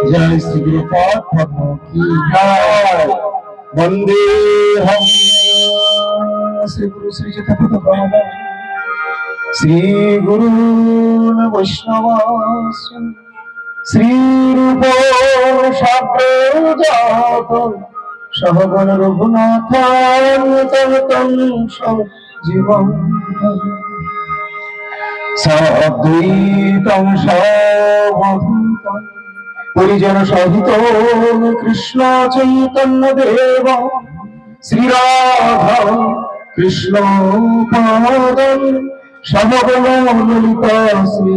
जय श्री गुरुपाद पद्म की जय। वंदे हम श्री गुरु श्री जगत श्री गुरु वैष्णवास श्री रूप शाब्द सहगण रघुनाथ जीवन सद्वैतं सवधूतं परिजन सहित कृष्ण चैतन्य देव श्री राधा कृष्ण पादं समगण ललिता श्री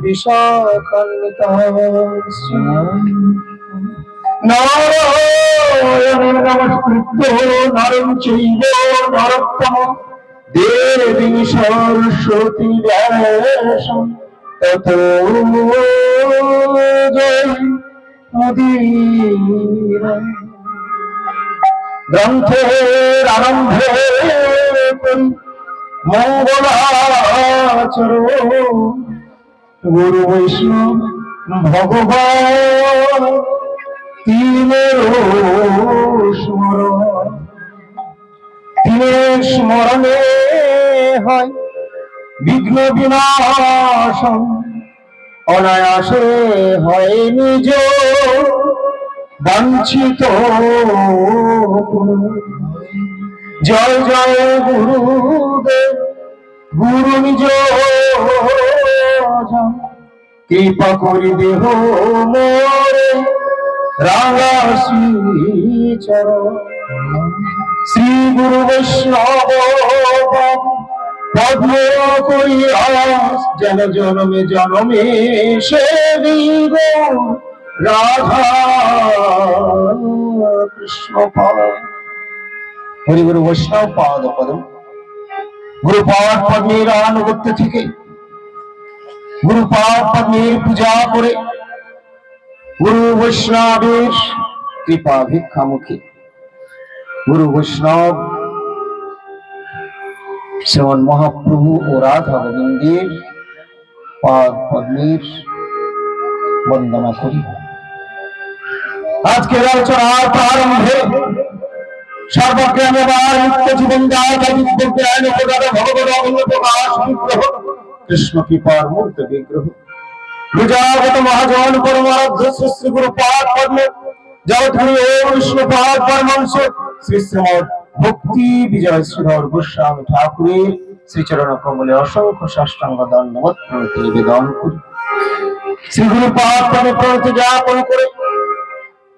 विशाखान्विता नारायण नमस्कृत्य नरं चैव नरोत्तमं देवीं सरस्वती व्यासं ततो जयमुदीरये ग्रंथेर आरंभे मंगलाचरो गुरु वैष्णव भगवान तीनेर स्मरणे হয় বিঘ্ন বিনাশম অনায়াসে হয় নিজ বাঞ্ছিত জয় জয় গুরুদেব গুরু নিজ কৃপা করি দেহ মোরে রাঙা শ্রীচরণ শ্রী গুরু বৈষ্ণব পদ্ম কৈলাস যেন জনমে জনমে সেবি রাধা কৃষ্ণ পাদ হরি গুরু বৈষ্ণব পাদ পদম গুরুপাদ পদ্মের আনুগত্য থেকে গুরুপাদ পদ্মের পূজা করে গুরু বৈষ্ণবের কৃপা ভিক্ষামুখী গুরু বৈষ্ণব শ্রীমন মহাপ্রভু ও রাধা গোবিন্দের পাদ পদ্মের বন্দনা করি। আজকের আলোচনার প্রারম্ভে সর্বজ্ঞানবার মুক্ত জীবন দাতা দিব্য জ্ঞান প্রদান ভগবত অমূল্য প্রকাশ বিগ্রহ কৃষ্ণ কৃপার মূর্ত বিগ্রহ বিজাগত মহাজন পরমারাধ্য শ্রী শ্রী গুরু পাদ পদ্ম জগৎগুরু ওম বিষ্ণু পাদ পরমহংস শ্রী শ্রীমৎ ভক্তি বিজয় শ্রীধর গোস্বামী ঠাকুরের শ্রীচরণ কমলে অসংখ্য সাষ্টাঙ্গ দণ্ডবৎ প্রণতি নিবেদন করি। শ্রী গুরু পাদ পদ্মে প্রণতি জ্ঞাপন করে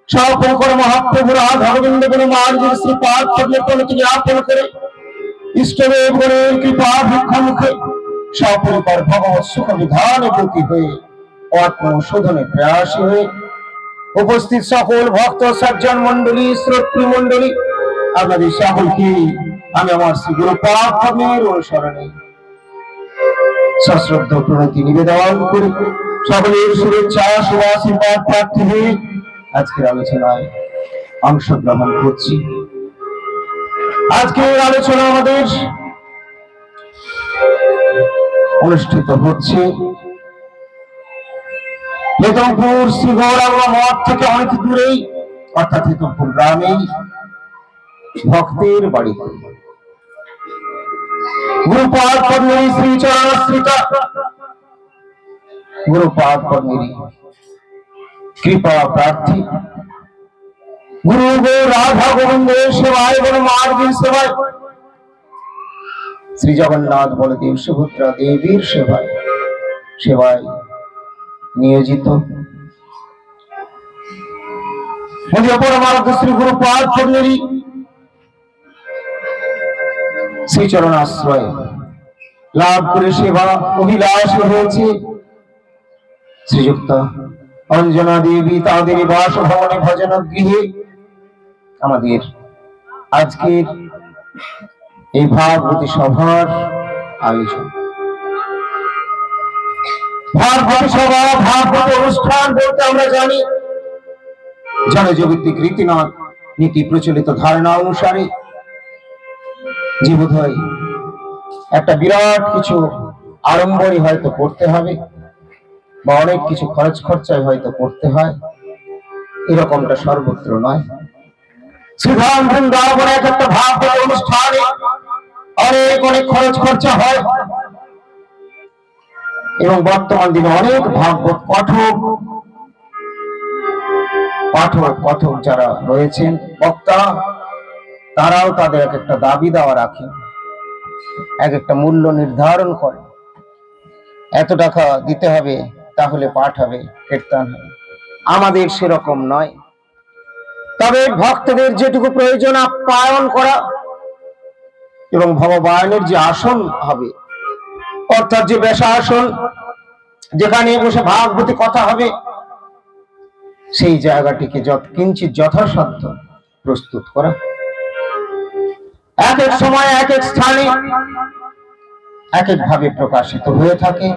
সপন করে মহাপ্রভু রাধা গোবিন্দ গুরু মহারাজের শ্রী পাদ পদ্মে প্রণতি জ্ঞাপন করে ইষ্টদেব গণের কৃপা ভিক্ষামুখে সপরিকর ভগবৎ সুখ বিধানে ব্রতী হয়ে আত্মশোধনে প্রয়াসী হয়ে উপস্থিত সকল ভক্ত সজ্জন মন্ডলী শ্রোতৃ মন্ডলী আপনাদের সকলকে আমি আমার শ্রী গুরু পাদ পদ্মের অনুসরণে সশ্রদ্ধ প্রণতি নিবেদন করি। সকলের শুভেচ্ছা শুভ আশীর্বাদ প্রার্থী হয়ে আজকের আলোচনায় অংশগ্রহণ করছি। আজকের আলোচনা আমাদের অনুষ্ঠিত হচ্ছে হেতমপুর শ্রী গৌরাঙ্গ মঠ থেকে অনেক দূরেই অর্থাৎ হেতমপুর গ্রামেই ভক্তের বাড়িতে গুরুপাদ পদ্মের শ্রীচরণাশ্রিতা গুরুপাদ পদ্মের কৃপা প্রার্থী গুরু রাধা গোবিন্দের সেবায় গুরু মার্গের সেবায় শ্রী জগন্নাথ বলদেব সুভদ্রা দেবীর সেবায় নিয়োজিত পরমারাধ্য শ্রী গুরুপাদ পদ্মের শ্রীচরণ আশ্রয় লাভ করে সেবা অভিলাষ হয়েছে শ্রীযুক্ত অঞ্জনা দেবী তাদের বাসভবনে ভজন গৃহে আমাদের আজকের এই ভাগবতী সভার আয়োজন। ভাগবতী সভা ভাগবত অনুষ্ঠান বলতে আমরা জানি জনজগতিক নীতি প্রচলিত ধারণা অনুসারে যে বোধ হয় একটা বিরাট কিছু আড়ম্বরই হয়তো করতে হবে বা অনেক কিছু খরচ খরচায় হয়তো করতে হয়, এরকমটা সর্বত্র নয়। শ্রীধাম বৃন্দাবনে একটা ভাগবত অনুষ্ঠানে অনেক অনেক খরচ খরচা হয় এবং বর্তমান দিনে অনেক ভাগবত পাঠক যারা রয়েছেন বক্তা, তারাও তাদের এক একটা দাবি দেওয়া রাখেন, এক একটা মূল্য নির্ধারণ করে, এত টাকা দিতে হবে তাহলে পাঠ হবে, কীর্তন হবে। আমাদের সেরকম নয়। তবে ভক্তদের যেটুকু প্রয়োজন আপ্যায়ন করা এবং ভগবানের যে আসন হবে, অর্থাৎ যে বেশা আসন যেখানে বসে ভাগবতী কথা হবে, সেই জায়গাটিকে কিঞ্চিত যথাসাধ্য প্রস্তুত করা। এক এক সময় এক এক স্থানে এক এক ভাবে প্রকাশিত হয়ে থাকে।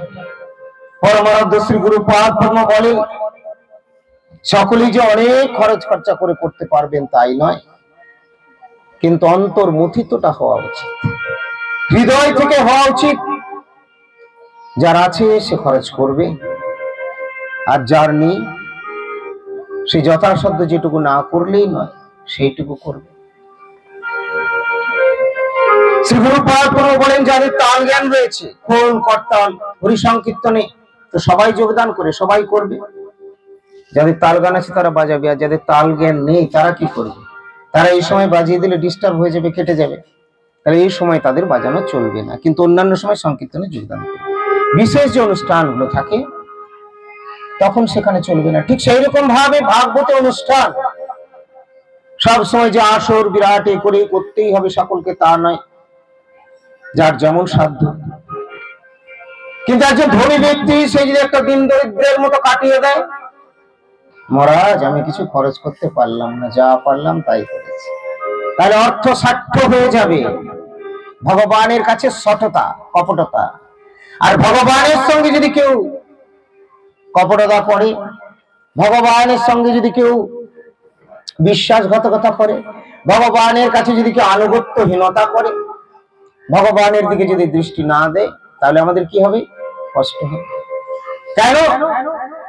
পরমারাধ্য শ্রী গুরুপাদ পদ্ম বলেন, সকলেই যে অনেক খরচ খরচা করে করতে পারবেন তাই নয়, কিন্তু অন্তর্মুথিতটা হওয়া উচিত, হৃদয় থেকে হওয়া উচিত। যার আছে সে খরচ করবে, আর যার নেই সে যথাসাধ্য যেটুকু না করলেই নয় সেইটুকু করবে। শ্রী গুরুপাদ বলেন, যাদের তাল জ্ঞান রয়েছে, খোল করতাল হরি সংকীর্তনে তো সবাই যোগদান করে, সবাই করবে। যাদের তাল জ্ঞান আছে তারা বাজাবে, আর যাদের তাল জ্ঞান নেই তারা কি করবে? তারা এই সময় বাজিয়ে দিলে ডিস্টার্ব হয়ে যাবে, কেটে যাবে, তাহলে এই সময় তাদের বাজানো চলবে না, কিন্তু অন্যান্য সময় সংকীর্তনে যোগদান করবে। বিশেষ যে অনুষ্ঠানগুলো থাকে তখন সেখানে চলবে না। ঠিক সেই রকম ভাবে ভাগবত অনুষ্ঠান সব সময় যে আসর বিরাট করে করতেই হবে সকলকে তা নয়, যার যেমন সাধ্য। কিন্তু একজন ধনী ব্যক্তি সে যদি একটা দিন দরিদ্রের মতো কাটিয়ে দেয়, মহারাজ আমি কিছু খরচ করতে পারলাম না, যা পারলাম তাই করেছি, তাহলে অর্থ সার্থ হয়ে যাবে। ভগবানের কাছে সততা কপটতা, আর ভগবানের সঙ্গে যদি কেউ কপটতা করে, ভগবানের সঙ্গে যদি কেউ বিশ্বাসঘাতকতা করে, ভগবানের কাছে যদি কেউ আনুগত্যহীনতা করে, ভগবানের দিকে যদি দৃষ্টি না দেয়, তাহলে আমাদের কি হবে? কষ্ট হবে। কেন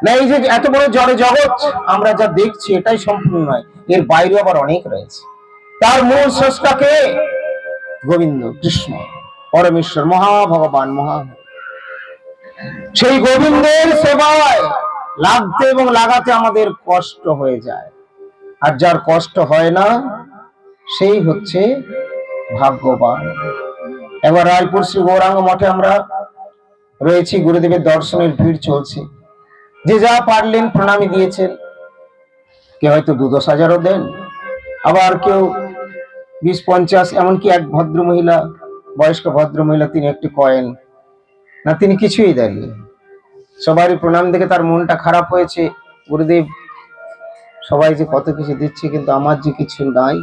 না, এই যে এত বড় জড় জগৎ আমরা যা দেখছি এটাই সম্পূর্ণ নয়, এর বাইরে আবার অনেক রয়েছে। তার মূল স্রষ্টাকে গোবিন্দ কৃষ্ণ পরমেশ্বর মহাভগবান মহা, সেই গোবিন্দের সেবায় লাগতে এবং লাগাতে আমাদের কষ্ট হয়ে যায়, আর যার কষ্ট হয় না সেই হচ্ছে ভাগ্যবান। এবার রায়পুর শ্রী গৌরাঙ্গ মঠে আমরা রয়েছি, গুরুদেবের দর্শনের ভিড় চলছে। যে যা পারলেন প্রণামী দিয়েছেন, কেউ হয়তো ২-১০,০০০ও দেন, আবার কেউ ২০-৫০, এমনকি এক ভদ্র মহিলা, বয়স্ক ভদ্র মহিলা, তিনি একটি কয়েন না, তিনি কিছুই দেননি। সবারই প্রণাম দেখে তার মনটা খারাপ হয়েছে, গুরুদেব সবাই যে কত কিছু দিচ্ছে কিন্তু আমার যে কিছু নাই,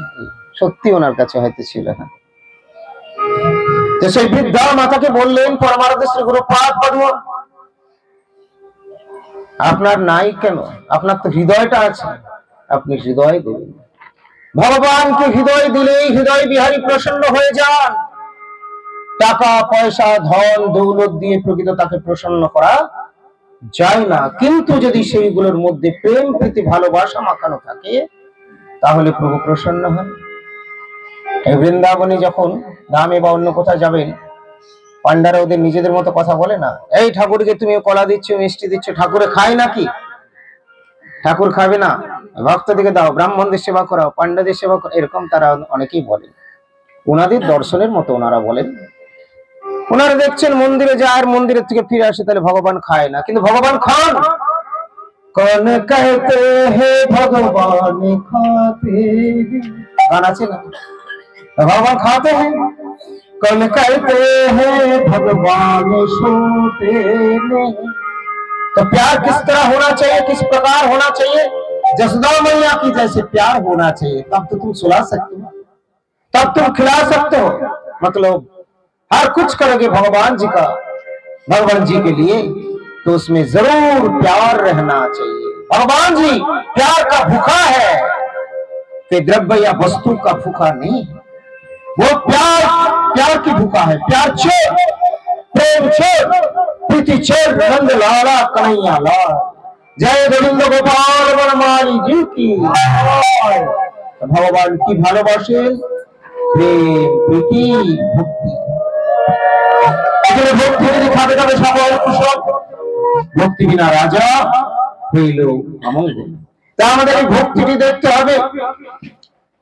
সত্যি ওনার কাছে হয়তো ছিল না। তো সেই বৃদ্ধা মাতাকে বললেন পরমারাধ্য শ্রী গুরুপাদ পদ্ম, আপনার নাই কেন? আপনার তো হৃদয়টা আছে, আপনি হৃদয় দেবেন। ভগবানকে হৃদয় দিলেই হৃদয় বিহারী প্রসন্ন হয়ে যান। টাকা পয়সা ধন দৌলত দিয়ে প্রকৃত তাকে প্রসন্ন করা যায় না, কিন্তু যদি সেইগুলোর মধ্যে প্রেম প্রীতি ভালোবাসা মাখানো থাকে তাহলে প্রভু প্রসন্ন হন। এই বৃন্দাবনে যখন ধামে বা অন্য কোথাও যাবেন, পান্ডারা ওদের নিজেদের মতো কথা বলে না, এই ঠাকুরকে তুমি কলা দিচ্ছ মিষ্টি দিচ্ছ, ঠাকুরে খায় নাকি? ঠাকুর খাবে না, ভক্তদিকে দাও, ব্রাহ্মণদের সেবা করাও, পান্ডাদের সেবা করো, এরকম তারা অনেকেই বলেন। ওনাদের দর্শনের মতো ওনারা বলেন। ওনারা দেখছেন মন্দিরে যায় আর মন্দিরের থেকে ফিরে আসে, তাহলে ভগবান খায় না, কিন্তু ভগবান খান। কোন कहते हैं भगवान खाते গান আছে না, भगवान खाते हैं। कौन कहते हैं भगवान सोते नहीं, तो प्यार किस तरह होना चाहिए, किस प्रकार होना चाहिए? जसोदा मैया की जैसे प्यार होना चाहिए, तब तो तुम सुला सकते हो, तब तुम खिला सकते हो। मतलब हर कुछ करोगे भगवान जी का, भगवान जी के लिए, तो उसमें जरूर प्यार रहना चाहिए। भगवान जी प्यार का भूखा है कि द्रव्य या वस्तु का भूखा नहीं, वो प्यार की भूखा है। प्यार छोड़, प्रेम छोड़, प्रीति छोड़, नंद लाला कन्हैया लाल, जय गोविंद गोपाल वनमाली जी की। भगवान की भालोबासे प्रेम, प्रीति, भक्ति, ভক্তি দেখাবে তবে সকল কুশল, ভক্তি বিনা রাজা হইল অমঙ্গল। তা আমাদের এই ভক্তিটি দেখতে হবে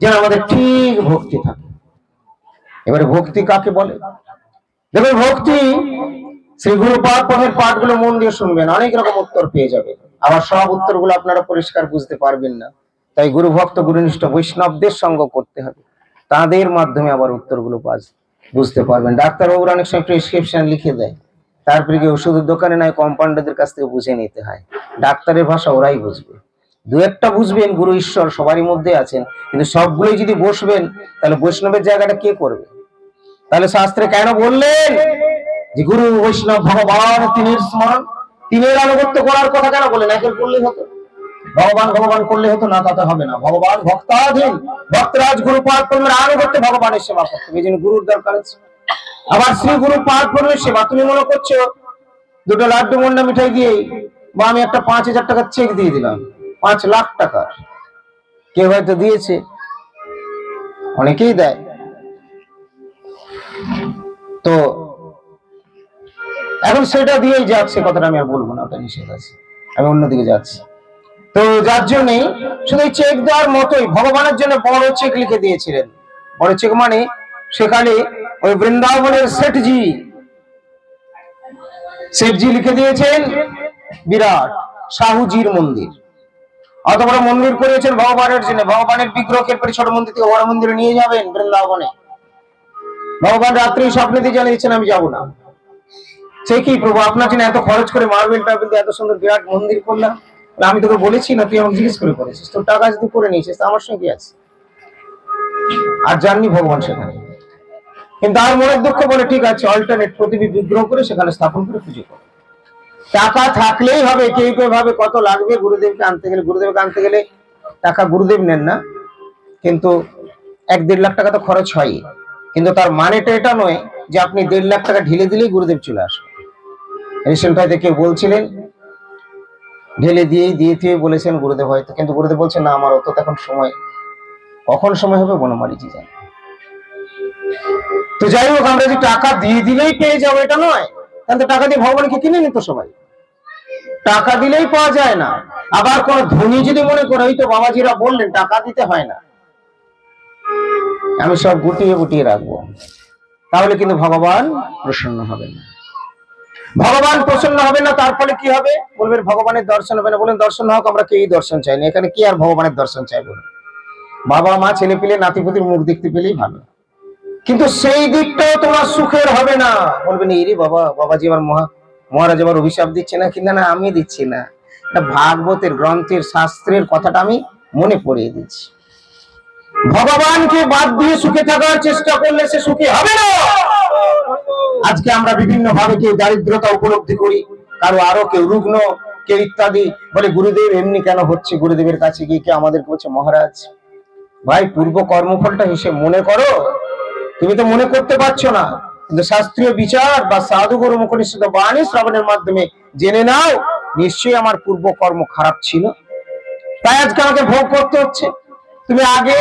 যেন আমাদের ঠিক ভক্তি থাকে। এবারে ভক্তি কাকে বলে? দেখবেন ভক্তি শ্রী গুরু পাঠের পাঠগুলো মন দিয়ে শুনবেন, অনেক রকম উত্তর পেয়ে যাবে। আবার সব উত্তরগুলো আপনারা পরিষ্কার বুঝতে পারবেন না, তাই গুরু ভক্ত গুরুনিষ্ঠ বৈষ্ণবদের সঙ্গ করতে হবে, তাদের মাধ্যমে আবার উত্তরগুলো বুঝতে পারবেন। ডাক্তারবাবুরা অনেক সময় প্রেসক্রিপশন লিখে দেয়, তারপরে কি ওষুধের দোকানে নয় কম্পাউন্ডারদের কাছ থেকে বুঝে নিতে হয়। ডাক্তারের ভাষা ওরাই বুঝবে, দু একটা বুঝবেন, গুরু ঈশ্বর সবারই মধ্যে আছেন, কিন্তু সবগুলোই যদি বসবেন তাহলে বৈষ্ণবের জায়গাটা কে করবে? তাহলে শাস্ত্রে কেন বললেন যে গুরু বৈষ্ণব ভগবান তিনের স্মরণ, তিনের আনুগত্য করার কথা কেন বললেন? একের করলেই হতো, ভগবান ভগবান করলে হতো না, তাতে হবে না। ভগবান ভক্তাধীন, ভক্তরাজ গুরু পাঠ পূর্ণের আনুগত্যে ভগবানের সেবা করতে হবে, এই জন্য গুরুর দরকার আছে। আবার শ্রী গুরু পাঠ পূর্ণের সেবা, তুমি মনে করছো দুটো লাড্ডু মন্ডা মিঠাই দিয়ে বা আমি একটা 5,000 টাকার চেক দিয়ে দিলাম, 5 লাখ টাকা, কেউ হয়তো দিয়েছে, অনেকেই দেয়, তো এখন সেটা দিয়েই যাচ্ছে, কথাটা আমি আর বলবো না, ওটা নিষেধ আছে, আমি অন্যদিকে যাচ্ছি। তো যার জন্য শুধু চেক দেওয়ার মতোই ভগবানের জন্য বড় চেক লিখে দিয়েছিলেন। বড় চেক মানে সেখানে ওই বৃন্দাবনের শেঠজি লিখে দিয়েছেন বিরাট শাহুজির মন্দির, অত বড় মন্দির করেছেন ভগবানের জন্য। ভগবানের বিগ্রহকে ছোট মন্দির থেকে বড় মন্দিরে নিয়ে যাবেন বৃন্দাবনে। ভগবান রাত্রি স্বপ্নে দিয়ে জানিয়েছেন আমি যাব না। সে কি প্রভু, আপনার জন্য এত খরচ করে মার্বেল টার্বেল দিয়ে এত সুন্দর বিরাট মন্দির করলাম, আমি তোকে বলেছি না, তুই আমাকে জিজ্ঞেস করে করেছিস, তোর টাকা যদি করে নিয়েছিস আমার সঙ্গে কি আছে? আর জাননি ভগবান সেখানে, কিন্তু আর মনের দুঃখ বলে ঠিক আছে অল্টারনেট প্রতিমা বিগ্রহ করে সেখানে স্থাপন করে পুজো করে। টাকা থাকলেই হবে, কেউ কেউ ভাবে কত লাগবে গুরুদেবকে আনতে গেলে, গুরুদেবকে আনতে গেলে টাকা গুরুদেব নেন না, কিন্তু 1-1.5 লাখ টাকা তো খরচ হয়, কিন্তু তার মানেটা এটা নয় যে আপনি 1.5 লাখ টাকা ঢেলে দিলেই গুরুদেব চলে আসবে। রিসেন্ট হয়তো কেউ বলছিলেন ঢেলে দিয়ে বলেছেন গুরুদেব হয়তো, কিন্তু গুরুদেব বলছেন না আমার অত এখন সময়, কখন সময় হবে বনমালীজি জানে। তো যাই হোক, আমরা যে টাকা দিয়ে দিলেই পেয়ে যাবো এটা নয়, কারণ টাকা দিয়ে ভগবানকে কিনে নিত সবাই, টাকা দিলেই পাওয়া যায় না। আবার কোন ধনী যদি মনে করে হয়তো বাবাজিরা বললেন টাকা দিতে হয় না, আমি সব গুটিয়ে রাখবো, তাহলে কিন্তু ভগবান প্রসন্ন হবেন না। ভগবান প্রসন্ন হবে না, তার ফলে কি হবে? বলবেন ভগবানের দর্শন হবে না। বলেন দর্শন হোক, আমরা কেউ দর্শন চাই না, এখানে কি আর ভগবানের দর্শন চাই? বলুন, বাবা মা ছেলে পেলে নাতিপুতির মুখ দেখতে পেলেই ভালো, কিন্তু সেই দিকটাও তোমার সুখের হবে না। বলবেন এই রে বাবা, বাবাজি আবার মহারাজ আবার অভিশাপ দিচ্ছে না, কিন্তু না আমি দিচ্ছি না, এটা ভাগবতের গ্রন্থের শাস্ত্রের কথাটা আমি মনে পড়িয়ে দিচ্ছি। ভগবানকে বাদ দিয়ে সুখে থাকার চেষ্টা করলে সে সুখী হবে না। আজকে আমরা বিভিন্ন ভাবে কেউ দারিদ্রতা উপলব্ধি করি, কারো আরো কেউ রুগ্ন, কেউ ইত্যাদি, বলে গুরুদেব এমনি কেন হচ্ছে? গুরুদেবের কাছে গিয়ে কে আমাদের বলছে মহারাজ ভাই পূর্ব কর্মফলটা হিসেব মনে করো, তুমি তো মনে করতে পারছো না, কিন্তু শাস্ত্রীয় বিচার বা সাধু গুরু মুখনিষ্ঠিত বাণী শ্রবণের মাধ্যমে জেনে নাও নিশ্চয়ই আমার পূর্ব কর্ম খারাপ ছিল, তাই আজকে আমাকে ভোগ করতে হচ্ছে। তুমি আগে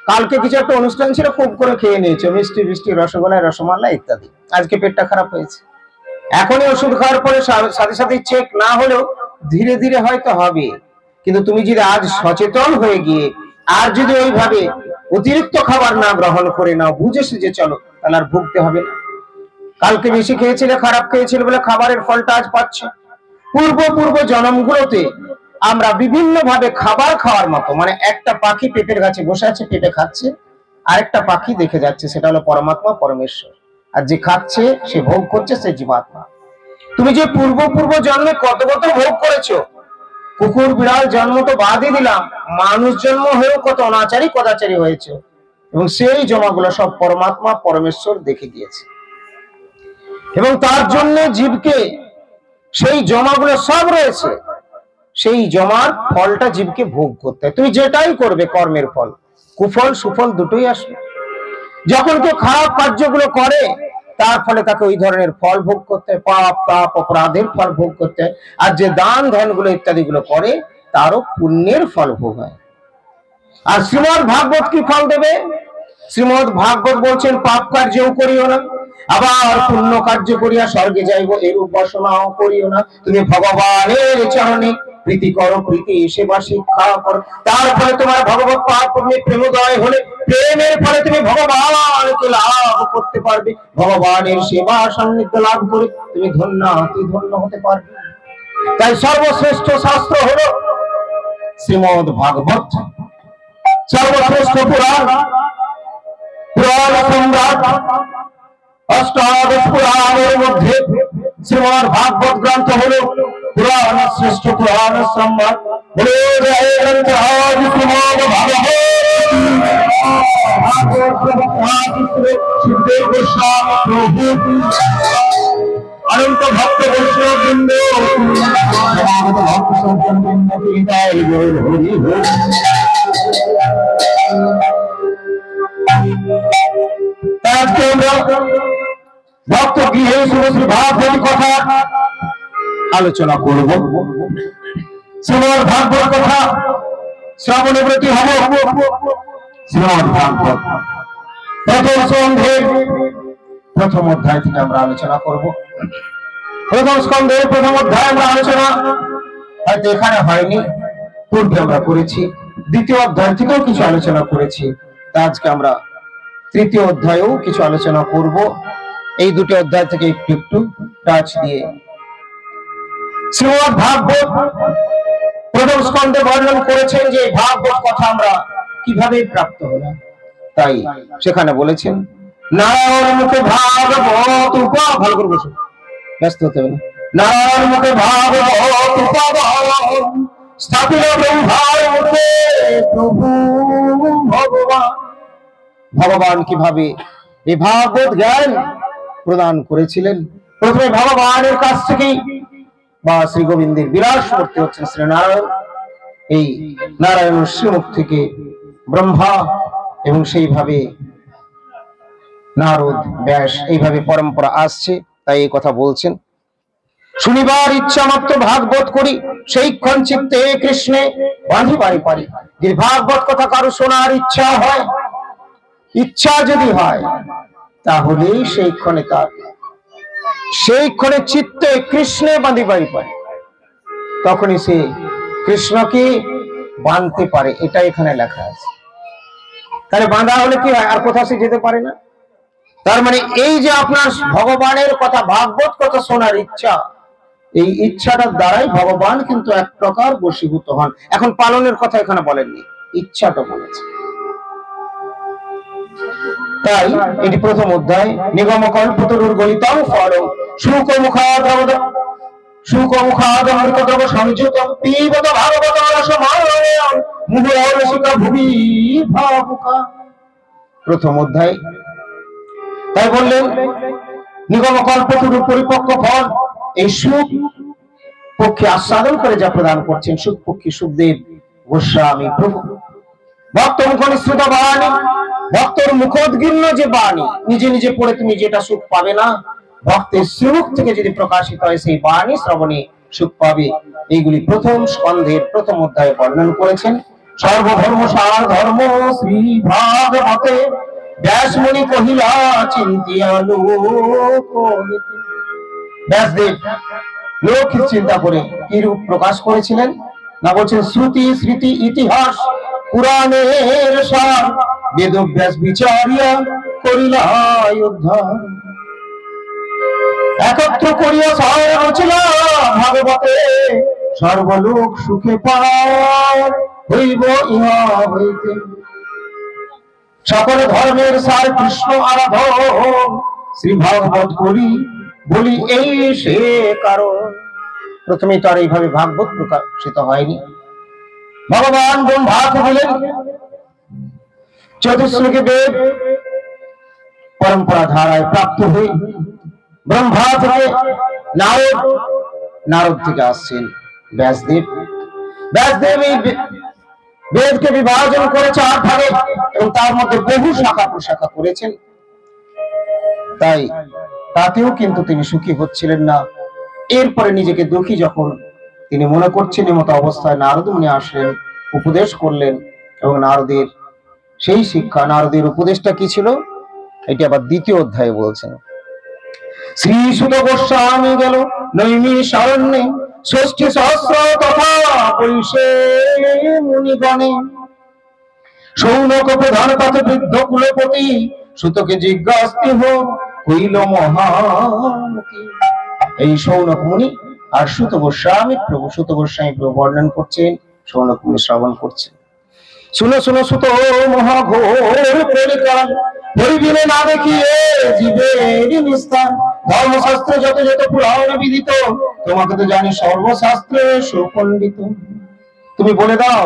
কালকে কিছু একটা অনুষ্ঠান ছিল, খুব করে খেয়ে নিয়েছো মিষ্টি রসগোল্লা রসমালাই ইত্যাদি, আজকে পেটটা খারাপ হয়েছে। এখনই ওষুধ খাওয়ার পরে সাথে সাথে চেক না হলেও ধীরে ধীরে হয়তো হবে, কিন্তু তুমি যদি আজ সচেতন হয়ে গিয়ে আর যদি ওইভাবে অতিরিক্ত খাবার না গ্রহণ করে নাও, বুঝে সুঝে চলো, তাহলে আর ভুগতে হবে না। কালকে বেশি খেয়েছিলে, খারাপ খেয়েছিলে বলে খাবারের ফলটা আজ পাচ্ছ। পূর্ব জন্মগুলোতে আমরা বিভিন্ন ভাবে খাবার খাওয়ার মতো, মানে একটা পাখি পেঁপের গাছে বসে আছে, পেঁপে খাচ্ছে, আরেকটা পাখি দেখে যাচ্ছে, সেটা হলো পরমাত্মা পরমেশ্বর, আর যে খাচ্ছে সে ভোগ করছে সে জীবাত্মা। তুমি যে পূর্ব পূর্ব জন্মে কত কত ভোগ করেছো, কুকুর বিড়াল জন্ম তো বাদই দিলাম, মানুষ জন্ম হয়েও কত অনাচারী কদাচারী হয়েছে, এবং সেই জমাগুলো সব পরমাত্মা পরমেশ্বর দেখে দিয়েছে, এবং তার জন্য জীবকে সেই জমাগুলো সব রয়েছে, সেই জমার ফলটা জীবকে ভোগ করতে হয়। তুমি যেটাই করবে কর্মের ফল, কুফল সুফল দুটোই আসবে। যখন কেউ খারাপ কার্যগুলো করে তার ফলে তাকে ওই ধরনের ফল ভোগ করতে হয়, পাপ তাপ অপরাধের ফল ভোগ করতে হয়। আর যে দান ধ্যান গুলো ইত্যাদি গুলো করে তারও পুণ্যের ফল ভোগ হয়। আর শ্রীমদ ভাগবত কি ফল দেবে? শ্রীমদ ভাগবত বলছেন পাপ কার্যও করিও না, আবার পুণ্য কার্য করিয়া স্বর্গে যাইব এরূপ বাসনাও করিও না। তুমি ভগবানের চরণে প্রীতি করো, প্রীতি সেবা শিক্ষা করো, তারপরে তোমার ভগবত পাপ পুণ্যে প্রেমোদয় হলে প্রেমের ফলে তুমি ভগবানকে লাভ করতে পারবে, ভগবানের সেবা সান্নিধ্য লাভ করে তুমি ধন্য অতি ধন্য হতে পারবে। তাই সর্বশ্রেষ্ঠ শাস্ত্র হলো শ্রীমদ ভাগবত, সর্বশ্রেষ্ঠ পুরাণ, পুরাণ সম্রাট, অষ্টাদশ পুরাণের মধ্যে শ্রীমদ ভাগবত গ্রন্থ হলো পুরাণ শ্রেষ্ঠ পুরাণ সম্রাট। বলে শ্রীমদ ভাগবত সুখদেব গোস্বামী প্রভু অনন্ত ভক্ত বৈষ্ণব বৃন্দ ভক্ত সজ্জন বৃন্দ হরি হরি। আজকে আমরা ভক্ত গৃহে শ্রী ভাগবত কথা আলোচনা করব। শ্রীমদ ভাগবত কথা শ্রবণে ব্রতী হব। শ্রীমদ ভাগবত প্রথম স্কন্ধের প্রথম অধ্যায় থেকে আমরা আলোচনা করব। প্রথম স্কন্ধের প্রথম অধ্যায় আমরা আলোচনা হয়তো এখানে হয়নি, পূর্বে আমরা করেছি। দ্বিতীয় অধ্যায় থেকেও কিছু আলোচনা করেছি। তা আজকে আমরা তৃতীয় অধ্যায়েও কিছু আলোচনা করব। এই দুটি অধ্যায় থেকে একটু একটু টাচ দিয়ে শ্রীমদ ভাগবত প্রথম স্কন্ধে বর্ণন করেছেন যে ভাগবত কথা আমরা কিভাবে প্রাপ্ত হলাম। তাই সেখানে বলেছেন নারায়ণ মুখে ভাগবত ভালো করে বসে, ব্যস্ত হতে হবে না। নারায়ণ মুখে ভাগবত স্থাপিত ব্রহ্মার মুখে প্রভু ভগবান। ভগবান কিভাবে এই ভাগবত জ্ঞান প্রদান করেছিলেন? প্রথমে ভগবানের কাছ থেকেই বা শ্রী গোবিন্দের বিরাজ করতে হচ্ছেন শ্রীনারায়ণ। এই নারায়ণ শ্রীমুখ থেকে ব্রহ্মা এবং সেইভাবে নারদ ব্যাস এইভাবে পরম্পরা আসছে, তাই এই কথা বলছেন। শুনিবার ইচ্ছা মাত্র ভাগবত করি, সেইক্ষণ চিত্তে কৃষ্ণে বাঁধিবারে পারি। যে ভাগবত কথা কারো শোনার ইচ্ছা হয়, ইচ্ছা যদি হয় তাহলে সেইক্ষণে চিত্তে কৃষ্ণে বাঁধিবারে পারে, তখনই সে কৃষ্ণকে বাঁধতে পারে। এটা এখানে লেখা আছে। তাহলে বাঁধা হলে কি হয়? আর কোথাও সে যেতে পারে না। তার মানে এই যে আপনার ভগবানের কথা ভাগবত কথা শোনার ইচ্ছা, এই ইচ্ছাটার দ্বারাই ভগবান কিন্তু এক প্রকার বশীভূত হন। এখন পালনের কথা এখানে বলেননি, ইচ্ছাটা বলেছে। তাই এটি প্রথম অধ্যায়। নিগম কল্পতরুর গলিতং ফলং শুকমুখাদমৃতদ্রব সংযুতং পিবত ভাগবত রসমালয়ং মুহুরসিকা ভুবি ভাবুকা। প্রথম অধ্যায়। তাই বললেন নিগম কল্পতরুর পরিপক্ক ফল এই সুখ পক্ষে আস্বাদন করে যা প্রদান করছেন সুখ পক্ষী সুখদেব গোস্বামী প্রভু। ভক্ত মুখ নিঃসৃত বাণী, ভক্তর মুখোদ্গীর্ণ যে বাণী, নিজে নিজে পড়ে তুমি যেটা সুখ পাবে না, ভক্তের শ্রীমুখ থেকে যদি প্রকাশিত হয় সেই বাণী শ্রবণে সুখ পাবে। এইগুলি প্রথম স্কন্ধের প্রথম অধ্যায়ে বর্ণন করেছেন। সর্বধর্ম সার ধর্ম শ্রী ভাগবতে ব্যাসমণি কহিলা চিন্তিয়া লোক। ব্যাসদেব লৌকিক চিন্তা করে কি রূপ প্রকাশ করেছিলেন না, বলছেন শ্রুতি স্মৃতি ইতিহাস পুরাণের সার বেদব্যাস বিচারিয়া করিলা উদ্ধার। একত্র করিয়া সার রচিলা ভাগবতে সর্বলোক সুখে পায় হইব ইহা হইতে। সকল ধর্মের সার কৃষ্ণ আরাধন শ্রী ভাগবত করি বলি এই সে কারণ। প্রথমে তো আর এইভাবে ভাগবত প্রকাশিত হয়নি। ভগবান ব্রহ্মাকে বলেন, চতুশ্লোকে বেদ পরম্পরা ধারায় প্রাপ্ত হয়ে ব্রহ্মা থেকে নারদ, নারদ থেকে আসছেন ব্যাসদেব। ব্যাসদেব এই বেদকে বিভাজন করেছে 8 ভাগে এবং তার মধ্যে বহু শাখা প্রশাখা করেছেন। তাই তাতেও কিন্তু তিনি সুখী হচ্ছিলেন না। এরপরে নিজেকে দুঃখী যখন তিনি মনে করছেন, মতো অবস্থায় নারদ মুনি আসলেন, উপদেশ করলেন। এবং নারদের সেই শিক্ষা, নারদের উপদেশটা কি ছিল, এটি আবার 2য় অধ্যায়ে বলছেন। শ্রী সুত গোস্বামী গেল নৈমিষারণ্যে, ষষ্ঠী সহস্র তথা বৈশে মুনিগণে। সৌনক প্রধান পথ বৃদ্ধ কুলপতি, সুতকে জিজ্ঞাস্তি হইল মহামুখী। এই সৌনক মুনি আর সুত গোস্বামী প্রভু, সুত গোস্বামী প্রভু বর্ণন করছেন, সৌনক মুনি শ্রবণ করছেন। শুনো শুনো সুত মহাঘোর পরিকাল, হরিবিনে না দেখিয়ে জীবের নিস্তার। ধর্মশাস্ত্রে যত যত পুরাণ বিদিত, তোমাকে তো জানি সর্বশাস্ত্রে সুপণ্ডিত। তুমি বলে দাও,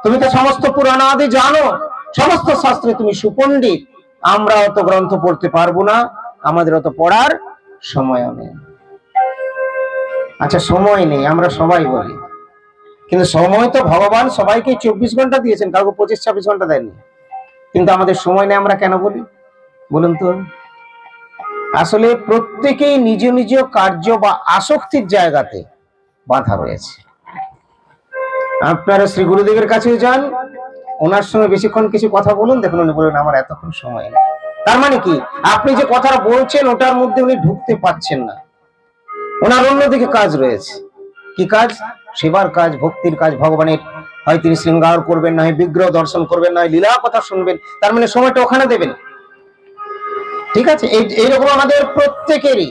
তুমি তো সমস্ত পুরাণ আদি জানো, সমস্ত শাস্ত্রে তুমি সুপণ্ডিত। আমরা অত গ্রন্থ পড়তে পারবো না, আমাদের অত পড়ার সময় নেই। আচ্ছা, সময় নেই আমরা সবাই বলি, কিন্তু সময় তো ভগবান সবাইকে 24 ঘন্টা দিয়েছেন, কাউকে 25-26 ঘন্টা দেননি। কিন্তু আমাদের সময় নেই আমরা কেন বলি বলুন তো? আসলে প্রত্যেকেই নিজ নিজ কার্য বা আসক্তির জায়গাতে বাধা রয়েছে। আপনারা শ্রী গুরুদেবের কাছে যান, ওনার সঙ্গে বেশিক্ষণ কিছু কথা বলুন, দেখুন উনি বলেন আমার এতক্ষণ সময় নেই। তার মানে কি, আপনি যে কথাটা বলছেন ওটার মধ্যে উনি ঢুকতে পারছেন না, ওনার অন্যদিকে কাজ রয়েছে। কি কাজ? সেবার কাজ, ভক্তির কাজ। ভগবানের হয় তিনি শৃঙ্গার করবেন, না হয় বিগ্রহ দর্শন করবেন, না হয় লীলা কথা শুনবেন। তার মানে সময়টা ওখানে দেবেন। ঠিক আছে, এইরকম আমাদের প্রত্যেকেরই।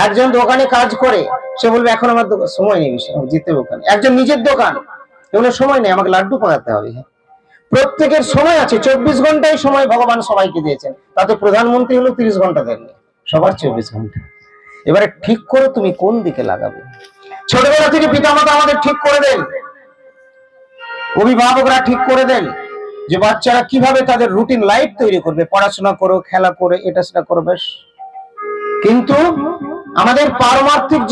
একজন দোকানে কাজ করে, সে বলবে এখন আমার সময় নেই, যেতে হবে ওখানে। একজন নিজের দোকান, এগুলো সময় নেই, আমাকে লাড্ডু পাকাতে হবে। প্রত্যেকের সময় আছে, 24 ঘন্টায় সময় ভগবান সবাইকে দিয়েছেন। তাতে প্রধানমন্ত্রী হলো 30 ঘন্টা দেননি, সবার 24 ঘন্টা। এবারে ঠিক করো তুমি কোন দিকে লাগাবে। ছোটবেলা থেকে পিতামাতা আমাদের ঠিক করে দেন, অভিভাবকরা ঠিক করে দেন যে বাচ্চারা কিভাবে তাদের রুটিন লাইফ তৈরি করবে, পড়াশোনা করো, খেলা করে, এটা সেটা করো, বেশ। কিন্তু আমাদের পারমার্থিক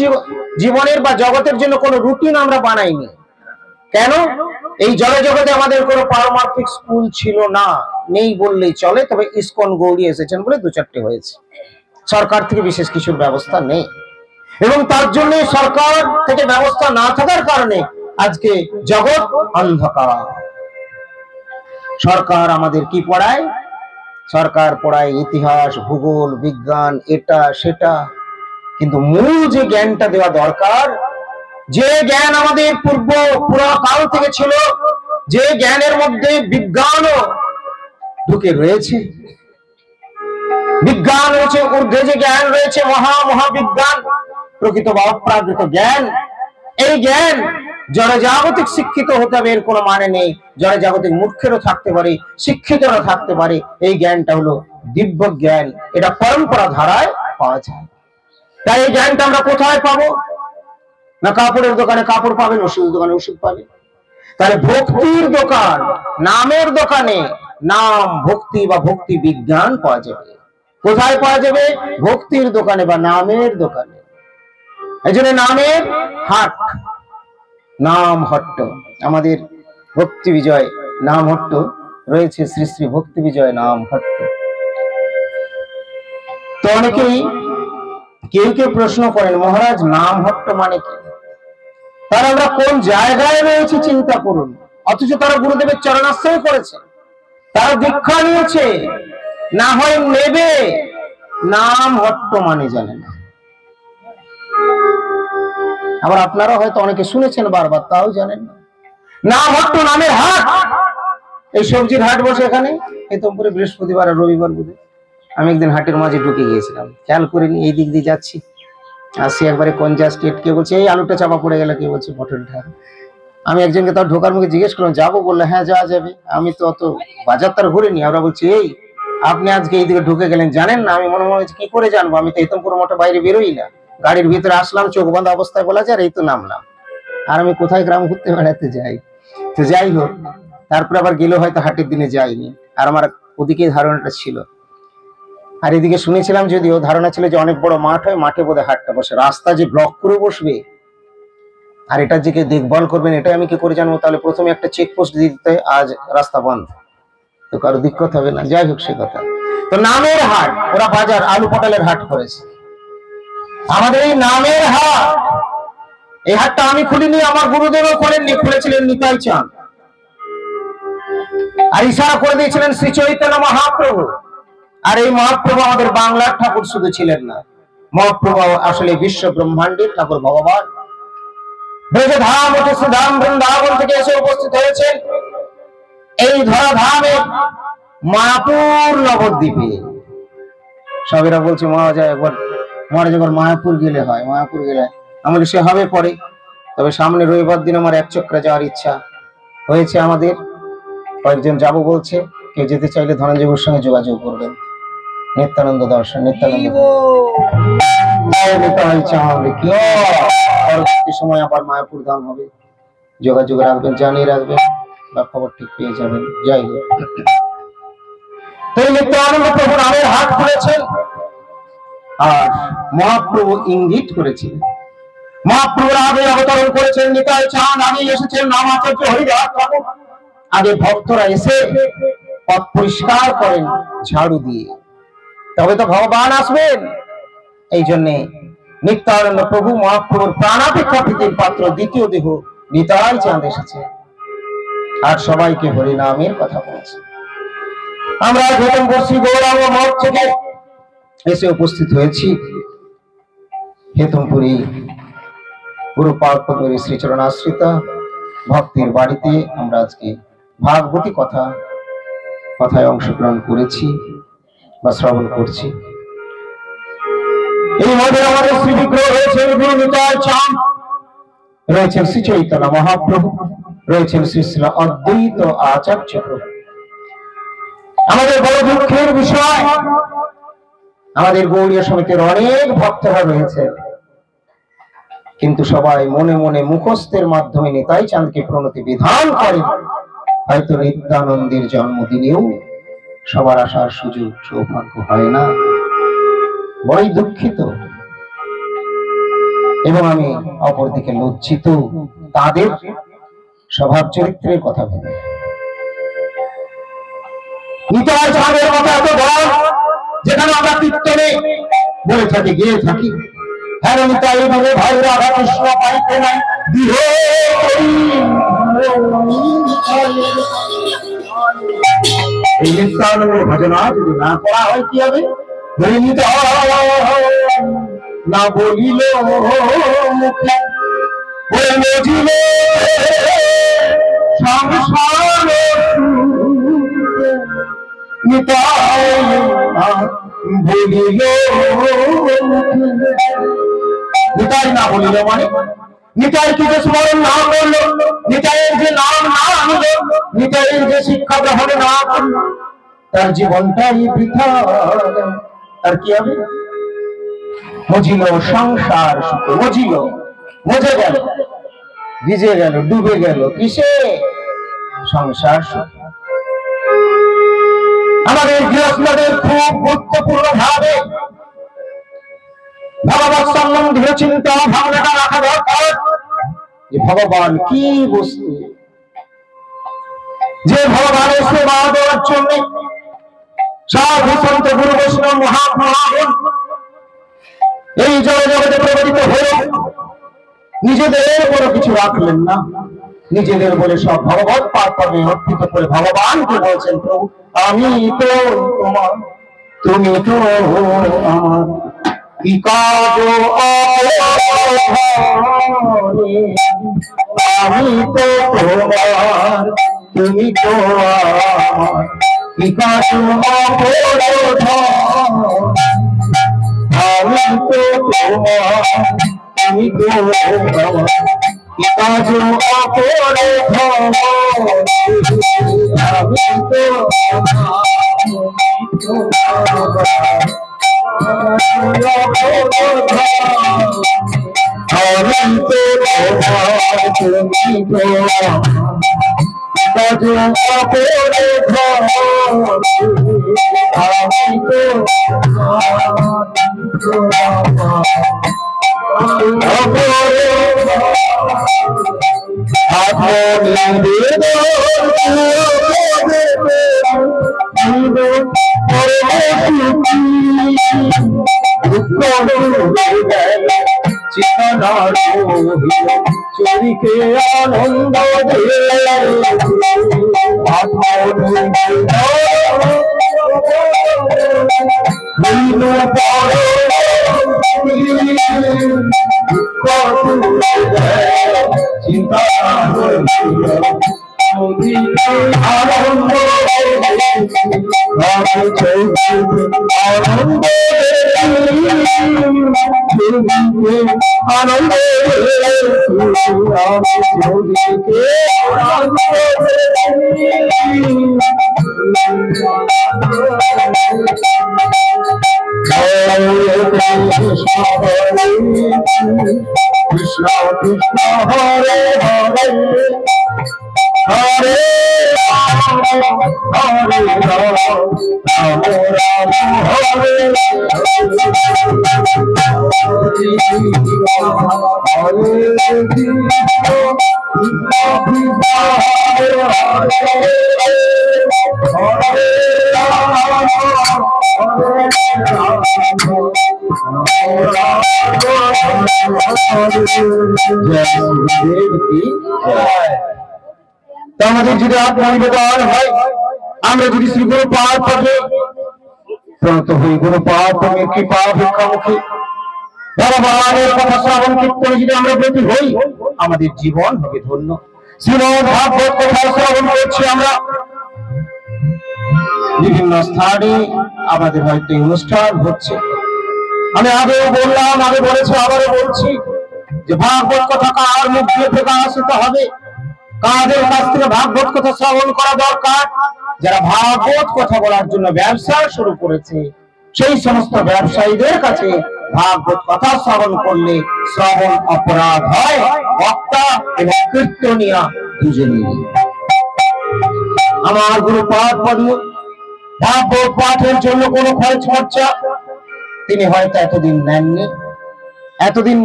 জীবনের বা জগতের জন্য কোনো রুটিন আমরা বানাইনি। কেন? এই জগতে আমাদের কোনো পারমার্থিক স্কুল ছিল না, নেই বললেই চলে। তবে ইসকন গৌরী এসেছেন বলে 2-4টে হয়েছে। সরকার থেকে বিশেষ কিছুর ব্যবস্থা নেই, এবং তার জন্য সরকার থেকে ব্যবস্থা না থাকার কারণে আজকে জগৎ অন্ধকার। সরকার আমাদের কি পড়ায়? সরকার পড়ায় ইতিহাস, ভূগোল, বিজ্ঞান, এটা সেটা। কিন্তু মূল যে জ্ঞানটা দেওয়া দরকার, যে জ্ঞান আমাদের পুরাকাল থেকে ছিল, যে জ্ঞানের মধ্যে বিজ্ঞানও ঢুকে রয়েছে, বিজ্ঞান রয়েছে, ঊর্ধ্বে যে জ্ঞান রয়েছে, মহাবিজ্ঞান, প্রকৃত বা অপ্রাকৃত জ্ঞান। এই জ্ঞান জড়জাগতিক শিক্ষিত হতে হবে এর কোনো মানে নেই। জড়জাগতিক মূর্খেরও থাকতে পারে, শিক্ষিতরা থাকতে পারে। এই জ্ঞানটা হলো দিব্য জ্ঞান, এটা পরম্পরা ধারায় পাওয়া যায়। তাই এই জ্ঞানটা আমরা কোথায় পাবো? না কাপড়ের দোকানে কাপড় পাবেন, ওষুধের দোকানে ওষুধ পাবেন। তাহলে ভক্তির দোকান, নামের দোকানে নাম, ভক্তি বা ভক্তি বিজ্ঞান পাওয়া যাবে। কোথায় পাওয়া যাবে? ভক্তির দোকানে বা নামের দোকানে। এই জন্য নামের হাট, নাম হট্ট। আমাদের ভক্তি বিজয় নাম হট্ট রয়েছে, শ্রী শ্রী ভক্তি বিজয় নাম হট্ট। তো অনেকেই কেউ কেউ প্রশ্ন করেন, মহারাজ নাম হট্ট মানে কি? তারা আমরা কোন জায়গায় রয়েছে চিন্তা করুন। অথচ তারা গুরুদেবের চরণাশ্রয় করেছে, তারা দীক্ষা নিয়েছে, না হয় নেবে। নাম হট্ট মানে জানে না। আবার আপনারা হয়তো অনেকে শুনেছেন বারবার, তাও জানেন না। নাম হট্ট, নামের হাট। এই সবজির হাট বসে এখানে, এই তো পুরো বৃহস্পতিবার আর রবিবার বুধে। আমি একদিন হাটের মাঝে ঢুকে গিয়েছিলাম, খেয়াল করিনি, এই দিক দিয়ে যাচ্ছি, আসি একবারে কনজাস্টেড। কে বলছে এই আলুটা চাপা পড়ে গেল, কে বলছে পটলটা। আমি একজনকে তার ঢোকার মুখে জিজ্ঞেস করলাম, যাবো? বললে হ্যাঁ যাওয়া যাবে। আমি তো অত বাজার তার ঘুরিনি। ওরা বলছে এই আপনি আজকে এইদিকে ঢুকে গেলেন, জানেন না? আমি মনে মনে কি করে জানবো? আমি তো হেতমপুর মঠে বাইরে বেরোই না। গাড়ির ভিতরে আসলাম, চোখ বাঁধা অবস্থায় বলা যায়, আর এই তো নামলাম। আর আমি কোথায় গ্রাম ঘুরতে বেড়াতে যাই? তো যাই হোক, তারপরে আবার গেলেও হয়তো হাটের দিনে যাইনি। আর আমার ওদিকে ধারণাটা ছিল। আর এদিকে শুনেছিলাম, যদিও ধারণা ছিল যে অনেক বড় মাঠ হয়, মাঠে বোধহয় হাটটা বসে। রাস্তা যে ব্লক করে বসবে আর এটা যে কে দেখভাল করবেন, এটা আমি কি করে জানবো? তাহলে প্রথমে একটা চেকপোস্ট দিয়ে দিতে, আজ রাস্তা বন্ধ, তো কারো দিক্কত হবে না। যাই হোক, সে কথা। তো নামের হাট, ওরা বাজার আলু পটলের হাট করেছে। আমাদের এই নামের হাট, এই হাটটা আমি খুলিনি, আমার গুরুদেবও করেননি, খুলেছিলেন নিতাই চাঁদ। আর ইশারা করে দিয়েছিলেন শ্রী চৈতন্য মহাপ্রভু। আর এই মহাপ্রভু আমাদের বাংলার ঠাকুর শুধু ছিলেন না, মহাপ্রভু আসলে বিশ্ব ব্রহ্মাণ্ডের ঠাকুর ভগবান। ব্রজধাম হতে সুধাম বৃন্দাবন থেকে এসে উপস্থিত হয়েছেন এই ধরাধামে মায়াপুর নবদ্বীপে। সবেরা বলছে মহারাজা একবার মায়াপুর গেলে হয়, মায়াপুর গেলে আমাদের সে হবে পরে। তবে সামনে রবিবার দিন আমার এক চক্রে যাওয়ার ইচ্ছা হয়েছে। আমাদের কয়েকজন যাবো বলছে, কেউ যেতে চাইলে ধনঞ্জয়বাবুর সঙ্গে যোগাযোগ করবেন। নিত্যানন্দ দর্শন, নিত্যানন্দ পরবর্তী সময় আবার মায়াপুর ধাম হবে, যোগাযোগ রাখবেন, জানিয়ে রাখবেন, বা খবর ঠিক পেয়ে যাবেন। যাই হোক, নিত্যানন্দ প্রভু নামের হাট খুলেছেন। আর মহাপ্রভু ইঙ্গিত করেছিলেন, মহাপ্রভুর আগে অবতরণ করেছেন নিতাই চাঁদ, আগে এসেছেন নামাচার্য হরিদাস ঠাকুর। আগে ভক্তরা এসে পথ পরিষ্কার করেন ঝাড়ু দিয়ে, তবে তো ভগবান আসবেন। এই জন্যে নিত্যানন্দ প্রভু মহাপ্রভুর প্রাণাপেক্ষা প্রীতির পাত্র দ্বিতীয় দেহ নিতাই চাঁদ এসেছে, আর সবাইকে হরিনামের কথা বলছে। আমরা হেতমপুর শ্রী গৌরাঙ্গ মঠ থেকে এসে উপস্থিত হয়েছি হেতমপুরী গুরুপাদ পদ্মের শ্রীচরণাশ্রিত ভক্তির বাড়িতে। আমরা আজকে ভাগবতী কথায় অংশগ্রহণ করেছি বা শ্রবণ করছি। এই মধ্যে আমাদের শ্রী বিগ্রহ রয়েছেন গুরু নিতাই চাঁদ, রয়েছেন শ্রী চৈতন্য মহাপ্রভু, রয়েছেন শ্রী শ্রী অদ্বৈত আচার্য প্রভু। আমাদের বড় দুঃখের বিষয়, আমাদের গৌড়ীয় সমিতির অনেক ভক্তরা রয়েছে, কিন্তু সবাই মনে মনে মুখস্থের মাধ্যমে নিতাই চাঁদকে প্রণতি বিধান করে। হয়তো নিত্যানন্দের জন্মদিনেও সবার আসার সুযোগ সৌভাগ্য হয় না। বড়ই দুঃখিত, এবং আমি অপরদিকে লজ্জিত তাদের স্বভাব চরিত্রের কথা ভেবে। নিতাই চাঁদের কথা এত বড়, যেখানে আমরা কীর্তনে বলে থাকি, গিয়ে থাকি, হ্যাঁ নিতাই বলে ভাই রাধা কৃষ্ণ পাইতে নাই বিহ এই নিত্যানন্দের ভজনা যদি না করা হয় কি হবে? না বলিল মুখে বলিল সংসার নিতাই বলিল, নিতাই না বলিল মানে নিতাই কি স্মরণ না করলো, নিতাইয়ের যে নাম না আনলো, নিতাইয়ের যে শিক্ষা গ্রহণ না করলো, তার জীবনটাই বৃথা। তার কি হবে? মজিল সংসার সুখে, মজিল মজে গেল, ভিজে গেল, ডুবে গেল কিসে? সংসার সুখে। আমাদের গৃহস্থদের খুব গুরুত্বপূর্ণ ভাবে ভগবত সম্বন্ধীয় চিন্তা ভাবনাটা রাখা দরকার, যে ভগবান কি বস্তু, যে ভগবানের সেবা দেওয়ার জন্য সাধু সন্ত গুরু বৈষ্ণব মহাপ্রভু এই জগতে প্রবর্তিত হয়ে নিজেদের বড় কিছু রাখলেন না, নিজেদের বলে সব ভগবত পার্থবে অর্পিত করে ভগবানকে বলছেন, প্রভু আমি তো তোমার, তুমি তো আমার, কি কাজ আমি তো তোমার, তুমি তো আমার, কি কাজ আমি তো তোমার, তুমি তো আমার, কি কাজ অপরে আমি তো চরিকে আনন্দ চিন্তা আনন্দ কৃষ্ণ কৃষ্ণ হরে হরে হরে হরে রাম রাম হরে আমাদের যদি আত্মনিবেদন হয়, আমরা যদি শ্রী গুরু পাদ পদ্মে প্রণত হই, গুরু পাদ পদ্মের কৃপা ভিক্ষামুখী ভগবানের কথা শ্রবণ কীর্তনে যদি আমরা ব্রতী হই, আমাদের জীবন হবে ধন্য। শ্রীমদ্ ভাগবত কথা শ্রবণ করছি আমরা বিভিন্ন স্থানে, আমাদের হয়তো এই অনুষ্ঠান হচ্ছে। আমি আগেও বললাম, আগে বলেছি, আবারও বলছি যে ভাগবত কথা কার মুখ দিয়ে প্রকাশিত হবে, কাদের কাছ থেকে ভাগবত কথা শ্রবণ করা দরকার? যারা ভাগবত কথা বলার জন্য ব্যবসা শুরু করেছে, সেই সমস্ত ব্যবসায়ীদের কাছে ভাগবত কথা শ্রবণ করলে শ্রবণ অপরাধ হয়, বক্তা এবং কীর্তনিয়া দুজনেই। আমার গুরু পাদ পদ্ম ভাগবত পাঠের জন্য কোনো খরচ খরচা তিনি হয়তো এতদিন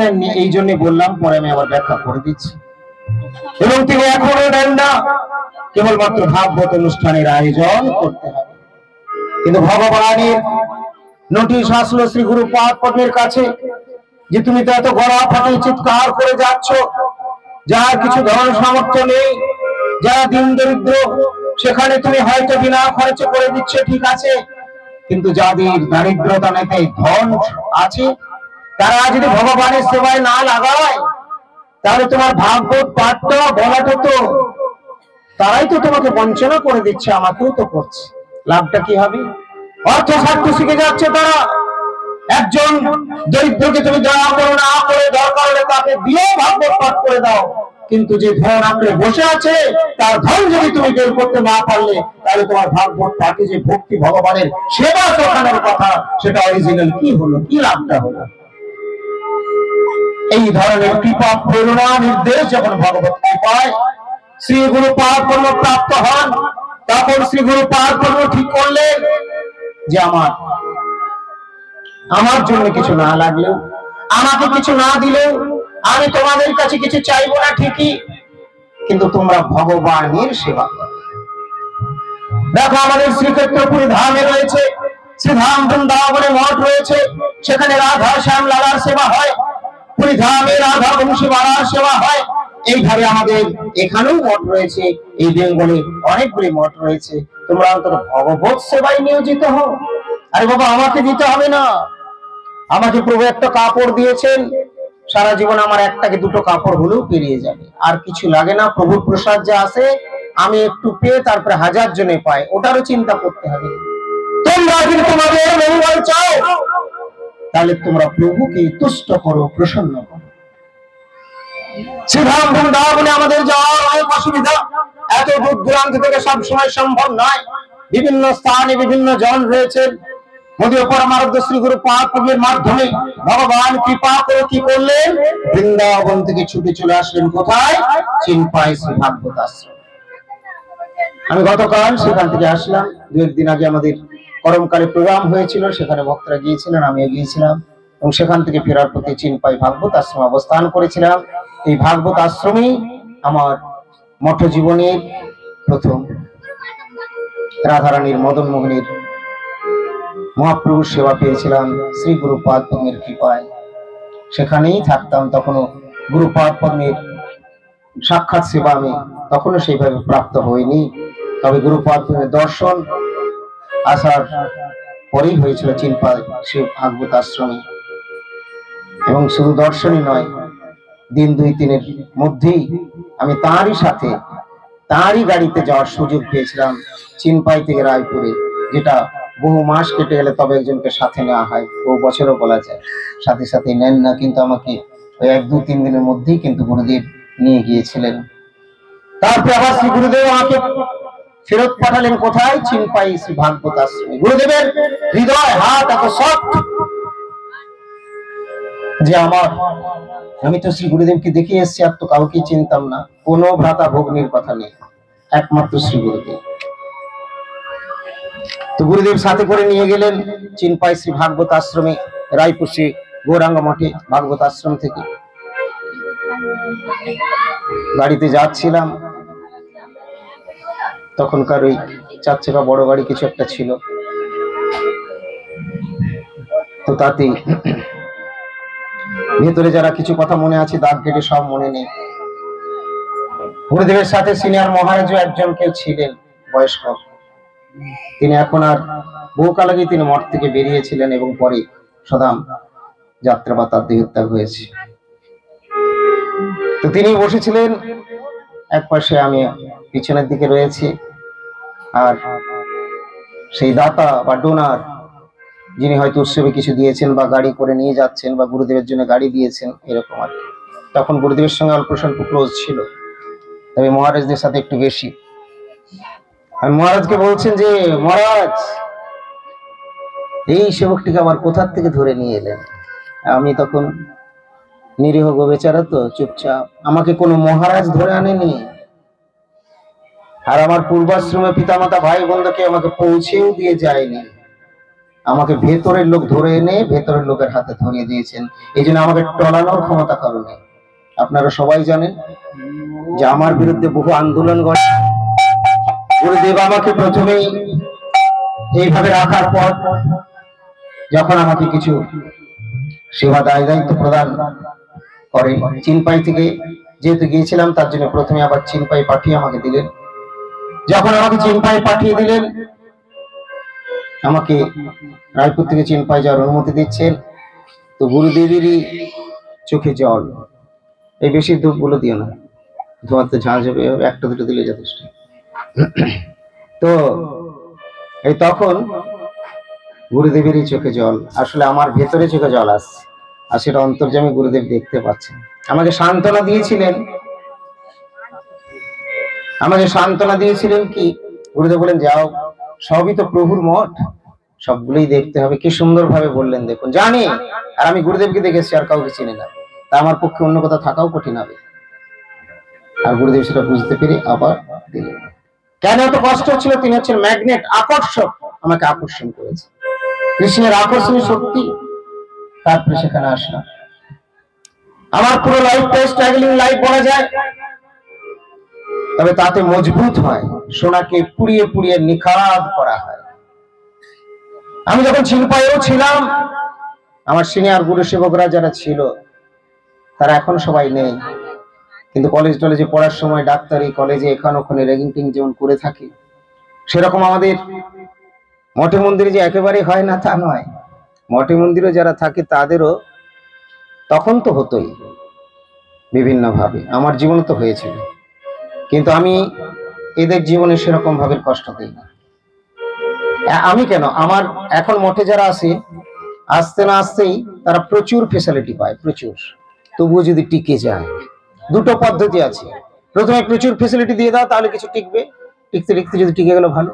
নেননি, এই জন্য বললাম, পরে আমি আবার ব্যাখ্যা করে দিচ্ছি। এবং তিনি এখনো নেন না, কেবলমাত্র ভাগবত অনুষ্ঠানের আয়োজন করতে হবে। কিন্তু ভগবানের নোটিশ আসলো শ্রী গুরু পাদ পদ্মের কাছে যে তুমি তো এত গলা ফাটিয়ে চিৎকার করে যাচ্ছ, যার কিছু ধন সামর্থ্য নেই, যারা দিন দরিদ্র, সেখানে তুমি হয়তো বিনা খরচে করে দিচ্ছ, ঠিক আছে, কিন্তু যাদের দারিদ্রতা নেই, ধন আছে, তারা যদি ভগবানের সেবায় না লাগায়, তাহলে তোমার ভাগবত পাঠটা বলাটা তো তারাই তো তোমাকে বঞ্চনা করে দিচ্ছে, আমাকেও তো করছে, লাভটা কি হবে? অর্থ স্বার্থ শিখে যাচ্ছে তারা। একজন দরিদ্রকে তুমি দয়া করো না করে দরকার হলে তাকে দিয়েও ভাগবত পাঠ করে দাও, কিন্তু যে ধন আঁকড়ে বসে আছে, তার ধন যদি তুমি বের করতে না পারলে, তাহলে তোমার ভাগবত পাঠে যে ভক্তি, ভগবানের সেবা দেখানোর কথা, সেটা অরিজিনাল কি হলো, কি লাভটা হলো? এই ধরনের কৃপা প্রেরণা নির্দেশ যখন ভগবত কৃপায় শ্রী গুরু পাদ পদ্ম প্রাপ্ত হন, তখন শ্রী গুরু পাদ পদ্ম ঠিক করলেন যে আমার জন্য কিছু না লাগলেও, আমাকে কিছু না দিলেও, আমি তোমাদের কাছে কিছু চাইবো না ঠিকই, কিন্তু তোমরা ভগবানের সেবা করো। দেখো, আমাদের শ্রীক্ষেত্রপুরী ধামে রয়েছে শ্রীধাম বৃন্দাবনে মঠ রয়েছে, সেখানে রাধা শ্যাম লালার সেবা হয়, পুরী ধামে রাধা বংশী বালার সেবা হয়। এইভাবে আমাদের এখানেও মঠ রয়েছে, এই বেঙ্গলে অনেকগুলি মঠ রয়েছে। তোমরা অন্তত ভগবত সেবায় নিয়োজিত হও। আরে বাবা, আমাকে দিতে হবে না, আমাকে প্রভু একটা কাপড় দিয়েছেন, সারা জীবন আমার একটাকে দুটো কাপড় হলেও পেরিয়ে যাবে, আর কিছু লাগে না। প্রভুর প্রসাদ যা আছে, আমি একটু পেয়ে তারপরে হাজার জনে পাই, ওটারও চিন্তা করতে হবে। তোমরা যদি তোমাদের মঙ্গল চাও, তাহলে তোমরা প্রভুকে তুষ্ট করো, প্রসন্ন করো। শ্রীধাম বৃন্দাবনে আমাদের যাওয়ার অনেক অসুবিধা, এত দূর দূরান্ত থেকে সব সময় সম্ভব নয়। বিভিন্ন স্থানে বিভিন্ন জন রয়েছেন। মোদীয় পরমারাধ্য শ্রী গুরু পাদপদ্মের মাধ্যমে ভগবান কৃপা করে কি করলেন, বৃন্দাবন থেকে ছুটে চলে আসলেন কোথায়, চিনপাই শ্রী ভাগবত আশ্রম। আমি গতকাল সেখান থেকে আসলাম। 2 দিন আগে আমাদের করমকালে প্রোগ্রাম হয়েছিল, সেখানে ভক্তরা গিয়েছিলেন, আমিও গিয়েছিলাম এবং সেখান থেকে ফেরার পথে চিনপাই ভাগবত আশ্রমে অবস্থান করেছিলাম। এই ভাগবত আশ্রমেই আমার মঠ জীবনের প্রথম রাধারানীর মদন মোহনের মহাপ্রভুর সেবা পেয়েছিলাম শ্রী গুরুপাদ পদ্মের কৃপায়। সেখানেই থাকতাম। তখনও গুরুপাদ পদ্মের সাক্ষাৎ সেবা আমি তখনও সেইভাবে প্রাপ্ত হইনি। তবে গুরুপাদ পদ্মের দর্শন আসার পরেই হয়েছিল চিনপাই শ্রী ভাগবত আশ্রমে। এবং শুধু দর্শনই নয়, দিন 2-3-এর মধ্যেই আমি তাঁরই সাথে তাঁরই গাড়িতে যাওয়ার সুযোগ পেয়েছিলাম চিনপাই থেকে রায়পুরে, যেটা বহু মাস কেটে গেলে তবে একজনকে সাথে নেওয়া হয়, বহু বছরও বলা যায়। সাথে সাথে নেন না, কিন্তু আমাকে ওই 1-2-3 দিনের মধ্যেই কিন্তু গুরুদেব নিয়ে গিয়েছিলেন। তারপরে আবার শ্রী গুরুদেব আমাকে ফেরত পাঠালেন কোথায়, চিনপাই শ্রী ভাগবত আশ্রমে। গুরুদেবের হৃদয় হাত এত সফট যে আমি তো শ্রী গুরুদেবকে দেখে এসেছি, আর তো কাউকে চিনতাম না, কোনো ভ্রাতা ভগ্নির কথা নেই, একমাত্র শ্রী গুরুদেব। তো গুরুদেব সাথে করে নিয়ে গেলেন চিনপাই শ্রী ভাগবত আশ্রমে, রায়পুর শ্রী গৌরাঙ্গ মঠে ভাগবত আশ্রম থেকে। গাড়িতে যাচ্ছিলাম, তখনকার ওই 4 চাকা বড় গাড়ি কিছু একটা ছিল, তো তাতেই ভেতরে যারা কিছু কথা মনে আছে দাগ কেটে সব মনে নেই। গুরুদেবের সাথে সিনিয়র মহারাজও একজন কেউ ছিলেন বয়স্ক, তিনি এখন আর বহুকাল আগে তিনি মঠ থেকে বেরিয়েছিলেন এবং পরে সদাম যাত্রা বা তার দেহত্যাগ হয়েছে। তো তিনি বসেছিলেন এক পাশে, আমি পিছনের দিকে রয়েছি, আর সেই দাতা বা ডোনার যিনি হয়তো উৎসবে কিছু দিয়েছেন বা গাড়ি করে নিয়ে যাচ্ছেন বা গুরুদেবের জন্য গাড়ি দিয়েছেন, এরকম আর কি। তখন গুরুদেবের সঙ্গে অল্প স্বল্প ক্লোজ ছিল, তবে মহারাজদের সাথে একটু বেশি। আর মহারাজকে বলছেন যে, মহারাজ এই সেবকটিকে আমার কোথার থেকে ধরে নিয়ে এলেন। আমি তখন নিরীহ গো বেচারা, তো চুপচাপ, আমাকে কোনো মহারাজ ধরে আনেনি, আর আমার পূর্বাশ্রমে পিতামাতা ভাই বন্ধুকে আমাকে পৌঁছেও দিয়ে যায়নি, আমাকে ভেতরের লোক ধরে এনে ভেতরের লোকের হাতে ধরিয়ে দিয়েছেন। এই জন্য আমাকে টলানোর ক্ষমতা কারণে। আপনারা সবাই জানেন যে আমার বিরুদ্ধে বহু আন্দোলন করে গুরুদেব আমাকে প্রথমেই এইভাবে রাখার পর যখন আমাকে কিছু সেবা দায়িত্ব প্রদান করে, চিনপাই থেকে যেহেতু গিয়েছিলাম তার জন্য প্রথমে আবার চিনপাই পাঠিয়ে আমাকে দিলেন। যখন আমাকে চিনপাই পাঠিয়ে দিলেন, আমাকে রায়পুর থেকে চিনপাই যাওয়ার অনুমতি দিচ্ছেন, তো গুরুদেবেরই চোখে জল। এই বেশি ধূপগুলো দিও না, ধোঁয়াতে ঝাঁঝ হবে, 1-2 দিলে যথেষ্ট। তো এই তখন গুরুদেবেরই চোখে জল, আসলে আমার ভেতরে চোখে জল আসছে, আর সেটা অন্তর্যামী গুরুদেব দেখতে পাচ্ছেন। আমাকে সান্ত্বনা দিয়েছিলেন কি, গুরুদেব বলেন যাও, সবই তো প্রভুর মঠ, সবগুলোই দেখতে হবে। কি সুন্দর ভাবে বললেন দেখুন। জানি, আর আমি গুরুদেবকে দেখেছি, আর কাউকে চিনি না, তা আমার পক্ষে অন্য কথা থাকাও কঠিন হবে। আর গুরুদেব সেটা বুঝতে পেরে আবার দিলেন। কেন এত কষ্ট হচ্ছিল, তিনি হচ্ছেন ম্যাগনেট, আকর্ষক, আমাকে আকর্ষণ করেছে কৃষ্ণের আকর্ষণী শক্তি। তারপরে সেখানে আসলাম। আমার পুরো লাইফটাই স্ট্রাগলিং লাইফ বলা যায়, তবে তাতে মজবুত হয়, সোনাকে পুড়িয়ে পুড়িয়ে নিখাদ করা হয়। আমি যখন চিনপাইও ছিলাম, আমার সিনিয়র গুরু সেবকরা যারা ছিল তারা এখন সবাই নেই, কিন্তু কলেজ টলেজে পড়ার সময় ডাক্তারি কলেজে এখানে ওখানে র্যাগিং টিং যেমন করে থাকে, সেরকম আমাদের মঠে মন্দিরে যে একেবারে হয় না তা নয়। মঠে মন্দিরে যারা থাকে তাদেরও তখন তো হতোই বিভিন্ন ভাবে, আমার জীবনে তো হয়েছিল, কিন্তু আমি এদের জীবনে সেরকম ভাবে কষ্ট দিই না। আমি কেন, আমার এখন মঠে যারা আসে, আসতে না আসতেই তারা প্রচুর ফেসিলিটি পায়, প্রচুর, তবুও যদি টিকে যায়। 2টো পদ্ধতি আছে, প্রথমে প্রচুর ফেসিলিটি দিয়ে দাও, তাহলে কিছু টিকবে, টিকতে টিকতে যদি টিকে গেল ভালো,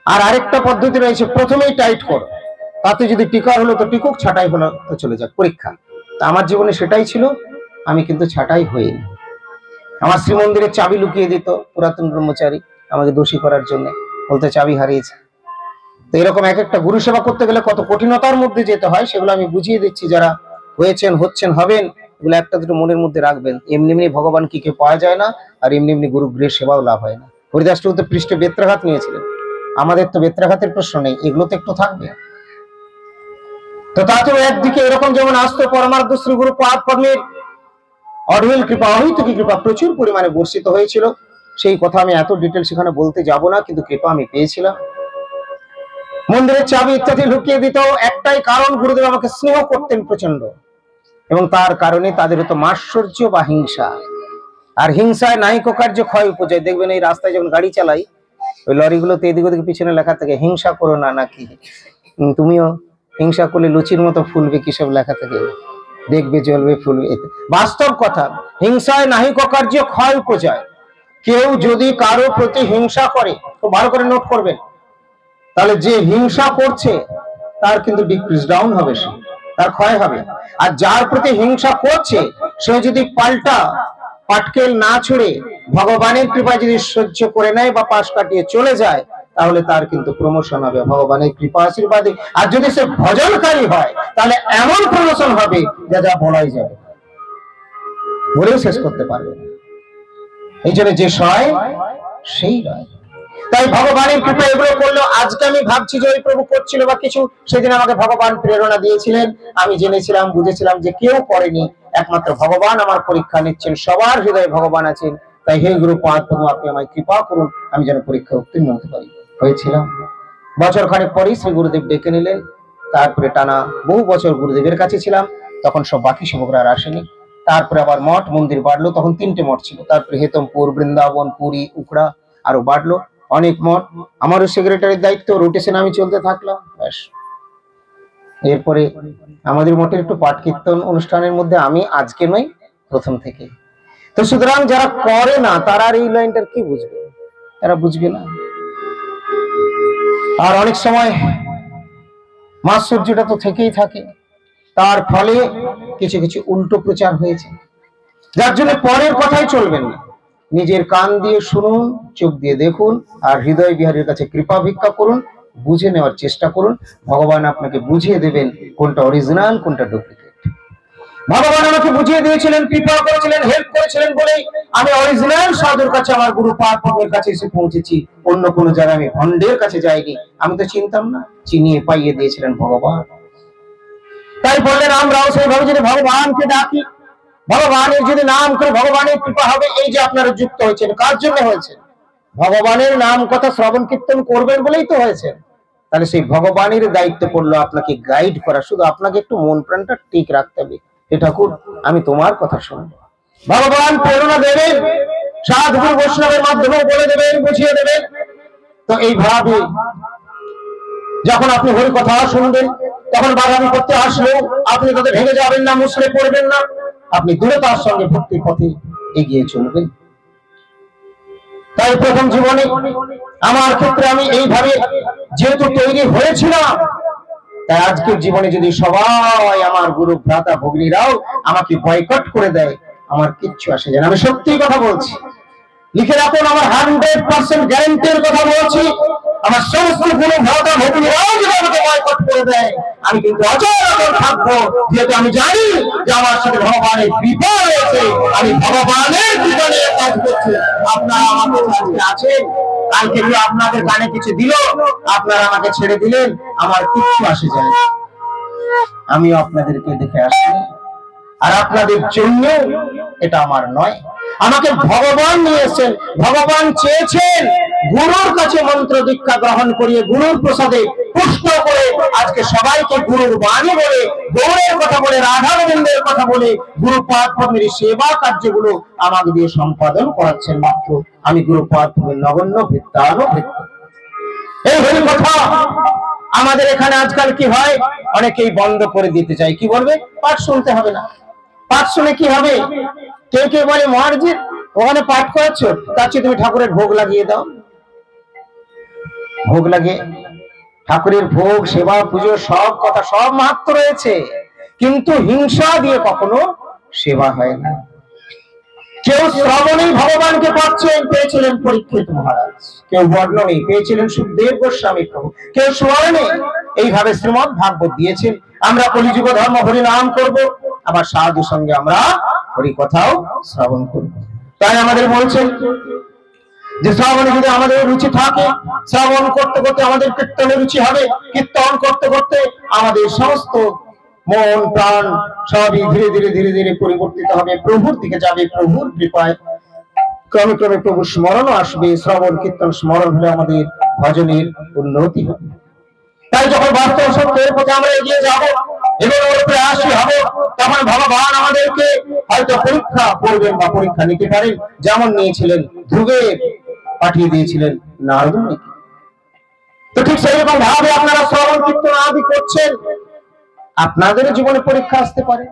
আর আরেকটা পদ্ধতি রয়েছে, প্রথমেই টাইট করো, তাতে যদি টিকা হলো তো টিকুক, ছাঁটাই হলো তো চলে যাক পরীক্ষা। তা আমার জীবনে সেটাই ছিল, আমি কিন্তু ছাঁটাই হইনি। আমার শ্রীমন্দিরের চাবি লুকিয়ে দিত পুরাতন ব্রহ্মচারী আমাকে দোষী করার জন্য, বলতে চাবি হারিয়েছে। তো এরকম এক একটা গুরু সেবা করতে গেলে কত কঠিনতার মধ্যে যেতে হয়, সেগুলো আমি বুঝিয়ে দিচ্ছি। যারা হয়েছেন, হচ্ছেন, হবেন, এগুলো একটা দুটো মনের মধ্যে রাখবেন। এমনি এমনি ভগবান কি পাওয়া যায় না, আর এমনি এমনি গুরু গৃহের সেবাও লাভ হয় না। হরিদাস ঠাকুর তো পৃষ্ঠে বেত্রাঘাত নিয়েছিলেন, আমাদের তো বেত্রাঘাতের প্রশ্ন নেই, এগুলো তো একটু থাকবে। তো তাতেও একদিকে এরকম যেমন আসতো পরমার্থ শ্রী গুরু পাদ পদ্মের অঢেল কৃপা, অহৈতুকী কৃপা প্রচুর পরিমাণে বর্ষিত হয়েছিল। সেই কথা আমি এত ডিটেল সেখানে বলতে যাব না, কিন্তু কৃপা আমি পেয়েছিলাম। মন্দিরের চাবি ইত্যাদি লুকিয়ে দিত, একটাই কারণ, গুরুদেব আমাকে স্নেহ করতেন প্রচন্ড, এবং তার কারণে তাদের হতো মাৎসর্য বা হিংসা। আর হিংসায় নাহিক কার্য ক্ষয় উপজয়। দেখবেন এই রাস্তায় যখন গাড়ি চালাই, ওই লরিগুলোতে এদিক ওদিকে পিছনে লেখা থাকে হিংসা করো না, নাকি তুমিও হিংসা করলে লুচির মতো ফুলবে, কিসব লেখা থাকে, দেখবে জ্বলবে ফুলবে। বাস্তব কথা, হিংসায় নাহিক কার্য ক্ষয় উপজয়। কেউ যদি কারো প্রতি হিংসা করে, খুব ভালো করে নোট করবেন, তাহলে যে হিংসা করছে তার কিন্তু ডিক্রিজ ডাউন হবে, সে তার ক্ষয় হবে। আর যার প্রতি হিংসা করছে সে যদি পাল্টা পাটকেল না ছুড়ে ভগবানের কৃপায় যদি সহ্য করে নেয় বা পাশ কাটিয়ে চলে যায়, তাহলে তার কিন্তু প্রমোশন হবে ভগবানের কৃপা আশীর্বাদে। আর যদি সে ভজনকারী হয়, তাহলে এমন প্রমোশন হবে যা যা বলাই যাবে, বলেও শেষ করতে পারবে না। এই জন্য যে সয় সেই নয়। তাই ভগবানের কৃপা এগুলো করলেও আজকে আমি ভাবছি যে ওই প্রভু করছিল বা কিছু, সেদিন আমাকে ভগবান প্রেরণা দিয়েছিলেন। আমি জেনেছিলাম, বুঝেছিলাম যে কেউ করেনি, একমাত্র ভগবান আমার পরীক্ষা নিচ্ছেন। সবার হৃদয়ে ভগবান আছেন। তাই হে গুরু পাদ পদ্ম, আপনি আমায় কৃপা করুন, আমি যেন পরীক্ষা উত্তীর্ণ হতে পারি। হয়েছিলাম। বছর খানেক পরেই শ্রী গুরুদেব ডেকে নিলেন। তারপরে টানা বহু বছর গুরুদেবের কাছে ছিলাম, তখন সব বাকি সেবকরা আর আসেনি। তারপরে আবার মঠ মন্দির বাড়লো, তখন 3টে মঠ ছিল। তারপরে হেতমপুর, বৃন্দাবন, পুরী, উকড়া আরো বাড়লো, অনেক মঠ। আমারও সেক্রেটারির দায়িত্ব, রোটেশন আমি চলতে থাকলাম। ব্যাস, এরপরে আমাদের মঠের একটু পাঠ কীর্তন অনুষ্ঠানের মধ্যে আমি আজকে নই, প্রথম থেকে। তো সুতরাং যারা করে না তারা আর এই লাইনটার কি বুঝবে, তারা বুঝবে না। আর অনেক সময় মাৎসর্যটা তো থেকেই থাকে, তার ফলে কিছু কিছু উল্টো প্রচার হয়েছে, যার জন্য পরের কথাই চলবেন না। নিজের কান দিয়ে শুনুন, চোখ দিয়ে দেখুন, আর হৃদয় বিহারীর কাছে কৃপা ভিক্ষা করুন, বুঝে নেওয়ার চেষ্টা করুন। ভগবান আপনাকে বুঝিয়ে দেবেন কোনটা অরিজিনাল, কোনটা ডুপ্লিকেট। ভগবান আমাকে বুঝিয়ে দিয়েছিলেন, কৃপা করেছিলেন, হেল্প করেছিলেন বলেই আমি অরিজিনাল সাধুর কাছে, আমার গুরু পাদ পদ্মের কাছে এসে পৌঁছেছি। অন্য কোনো জায়গায় আমি ভণ্ডের কাছে যাইনি। আমি তো চিনতাম না, চিনিয়ে পাইয়ে দিয়েছিলেন ভগবান। তাই বললেন আমরাও সেইভাবে যদি ভগবানকে ডাকি, ভগবানের যদি নাম করে ভগবানের কৃপা হবে। এই যে আপনারা যুক্ত হয়েছেন, কার জন্য হয়েছে? ভগবানের নাম কথা শ্রবণ কীর্তন করবেন বলেই তো হয়েছে। তাহলে সেই ভগবানের দায়িত্ব পড়লো আপনাকে গাইড করা। শুধু আপনাকে একটু মন প্রাণটা ঠিক রাখতে হবে। হে ঠাকুর, আমি তোমার কথা শুনবো। ভগবান প্রেরণা দেবেন, সাধুগুরু বৈষ্ণবের মাধ্যমে বলে দেবেন, বুঝিয়ে দেবেন। তো এইভাবে যখন আপনি হরি কথা শুনবেন, তখন বাধা বিপত্তি আসলেও আপনি তাদের ভেঙে যাবেন না, মুসড়ে পড়বেন না। আপনি দৃঢ়তার সঙ্গে ভক্তির পথে এগিয়ে চলবেন। তাই প্রথম জীবনে আমার ক্ষেত্রে আমি এইভাবে যেহেতু তৈরি হয়েছিলাম, তাই আজকের জীবনে যদি সবাই আমার গুরু ভ্রাতা ভগ্নীরাও আমাকে বয়কট করে দেয়, আমার কিচ্ছু আসে যায় না। আমি সত্যি কথা বলছি, লিখে রাখুন, আমার 100% গ্যারান্টির কথা বলছি। আমার সমস্ত গুরু ভ্রাতা ভগ্নীরাও যদি আমাকে বয়কট করে দেয়, আমি কিন্তু অচল থাকবো, যেহেতু আমি জানি যে আমার সাথে ভগবানের কৃপা রয়েছে। আমি ভগবানের কৃপা নিয়ে কাজ করছি। আপনারা আমাকে আজকে আছেন, কালকে গিয়ে আপনাদের কানে কিছু দিল, আপনারা আমাকে ছেড়ে দিলেন, আমার কিচ্ছু আসে যায় না। আমিও আপনাদেরকে দেখে আসি, আর আপনাদের জন্য এটা আমার নয়। আমাকে ভগবান নিয়েছেন, ভগবান চেয়েছেন গুরুর কাছে মন্ত্র দীক্ষা গ্রহণ করিয়ে গুরুর প্রসাদে পুষ্ট করে আজকে সবাইকে গুরুর বাণী বলে, গৌরের কথা বলে, রাধা গোবিন্দের কথা বলে গুরু পাদ পদ্মের সেবা কার্যগুলো আমাকে দিয়ে সম্পাদন করাচ্ছেন। মাত্র আমি গুরু পাদ পদ্মের নগণ্য ভৃত্যানুভৃত্য। এই হল কথা। আমাদের এখানে আজকাল কি হয়, অনেকেই বন্ধ করে দিতে চায়। কি বলবে? পাঠ শুনতে হবে না। পাঠ শুনে কি হবে? কেউ কেউ বলে মহারাজ ওখানে পাঠ করাচ্ছ, তার চেয়ে তুমি ঠাকুরের ভোগ লাগিয়ে দাও। ভোগ লাগে, ঠাকুরের ভোগ, সেবা, পুজো, সব কথা, সব মাহাত্ম্য রয়েছে, কিন্তু হিংসা দিয়ে কখনো সেবা হয় না। কেউ শ্রবণেই ভগবানকে পেয়েছিলেন পরীক্ষিত মহারাজ, কেউ বর্ণনেই পেয়েছিলেন সুখদেব গোস্বামী প্রভু, কেউ স্মরণে এইভাবে শ্রীমদ ভাগবত দিয়েছেন। আমরা কলিযুগ ধর্ম হরি নাম করব, আবার সাধু সঙ্গে আমরা হরি কথাও শ্রবণ করব। তাই আমাদের বলছেন যে শ্রবণে যদি আমাদের রুচি থাকে, শ্রবণ করতে করতে আমাদের কীর্তনের রুচি হবে, কীর্তন করতে করতে আমাদের সমস্ত মন প্রাণ সবই ধীরে ধীরে ধীরে ধীরে পরিবর্তিত হবে, প্রভুর দিকে যাবে। প্রভুর কৃপায় ক্রমে ক্রমে প্রভুর স্মরণও আসবে। শ্রবণ কীর্তন স্মরণ হলে আমাদের ভজনের উন্নতি হবে। তাই যখন বাস্তব সত্যের পথে আমরা এগিয়ে যাব এবং ওর প্রয়াসী হব, তখন ভগবান আমাদেরকে হয়তো পরীক্ষা করবেন বা পরীক্ষা নিতে পারেন, যেমন নিয়েছিলেন ধ্রুবে, পাঠিয়ে দিয়েছিলেন নারদ মুনিকে। তো ঠিক সেইরকম ভাবে আপনারা শ্রবণ কীর্তন আদি করছেন, আপনাদের জীবনে পরীক্ষা আসতে পারে।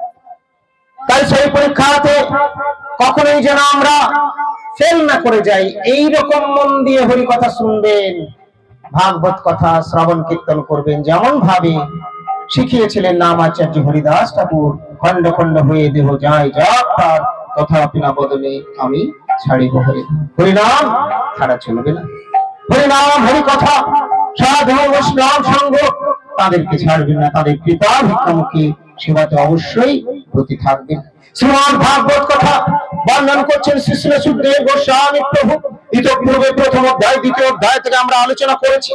তাই সেই পরীক্ষাতে কখনোই যেন আমরা ফেল না করে যাই। এইরকম মন দিয়ে হরি কথা শুনবেন, ভাগবত কথা শ্রবণ কীর্তন করবেন, যেমন ভাবে শিখিয়েছিলেন নামাচার্য হরিদাস ঠাকুর, খন্ড খন্ড হয়ে দেহ যায় যাক তার, তথাপি না বদলে আমি ছাড়িব হরি। হরিনাম ছাড়া চলবে না, হরিনাম হরি কথা সাধু বৈষ্ণব সঙ্গ তাদেরকে ছাড়বেন না, তাদের কৃপা ভিক্ষামুখী সেবাতে অবশ্যই প্রতি থাকবেন। শ্রীমদ ভাগবত কথা বর্ণন করছেন শ্রী শ্রী সুখদেব গোস্বামী প্রভু। ইতপূর্বে প্রথম অধ্যায় দ্বিতীয় অধ্যায় থেকে আমরা আলোচনা করেছি,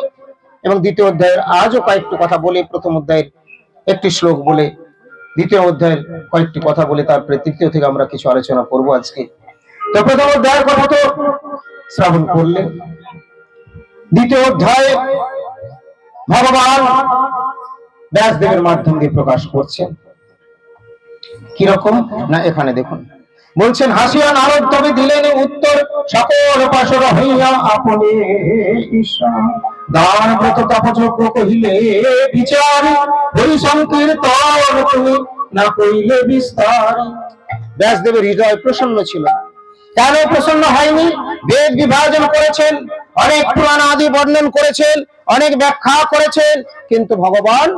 এবং দ্বিতীয় অধ্যায়ের আজও কয়েকটি কথা বলে, প্রথম অধ্যায়ের একটি শ্লোক বলে, দ্বিতীয় অধ্যায়ের কয়েকটি কথা বলে, তারপরে তৃতীয় থেকে আমরা কিছু আলোচনা করব আজকে। তো প্রথম অধ্যায়ের কথা তো শ্রবণ করলেন। দ্বিতীয় অধ্যায়ে ভগবান ব্যাসদেবের মাধ্যম দিয়ে প্রকাশ করছেন। কিরকম না, এখানে দেখুন, বলছেন হাসিয়া নারদ তবে দিলেন উত্তর, সকল পাশর হইয়া আপনি ঈশ্বর, দান ব্রত তপযজ্ঞ কহিলে বিচার, হরি সংকীর্তন তুমি না কইলে বিস্তার। ব্যাসদেবের হৃদয় প্রসন্ন ছিল। কেন প্রসন্ন হয়নি? বেদ বিভাজন করেছেন, অনেক পুরাণ আদি বর্ণন করেছেন, অনেক ব্যাখ্যা করেছেন, কিন্তু ভগবান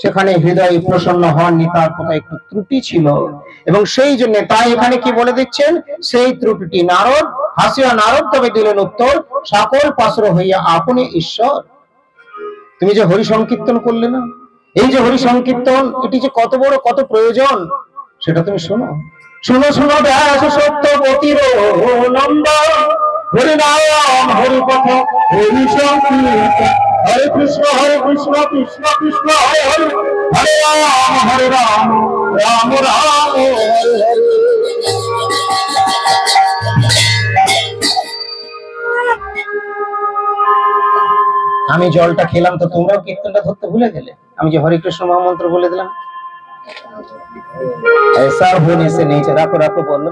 সেখানে হৃদয়ে প্রসন্ন হননি। তার কোথায় একটু ত্রুটি ছিল, এবং সেই জন্য তাই এখানে কি বলে দিচ্ছেন, সেই ত্রুটিটি নারদ হাসিয়া নারদ তবে দিলেন উত্তর, সকল পাশর হইয়া আপনি ঈশ্বর। তুমি যে হরি সংকীর্তন করলে না, এই যে হরি সংকীর্তন, এটি যে কত বড়, কত প্রয়োজন, সেটা তুমি শোনো। শুনো শুনো ব্যাস সত্যবতীর নন্দ, হরি নাম হরি কথা হরি সংকীর্তন, হরে কৃষ্ণ কৃষ্ণ কৃষ্ণ হরে হরে, হরে রাম রাম রাম হরে হরে। আমি জলটা খেলাম, তো তোমরাও কীর্তনটা ধরতে ভুলে গেলে? আমি যে হরে কৃষ্ণ মহামন্ত্র বলে দিলাম, ऐसा होने से नहीं चला। राखो राखो बोल लो,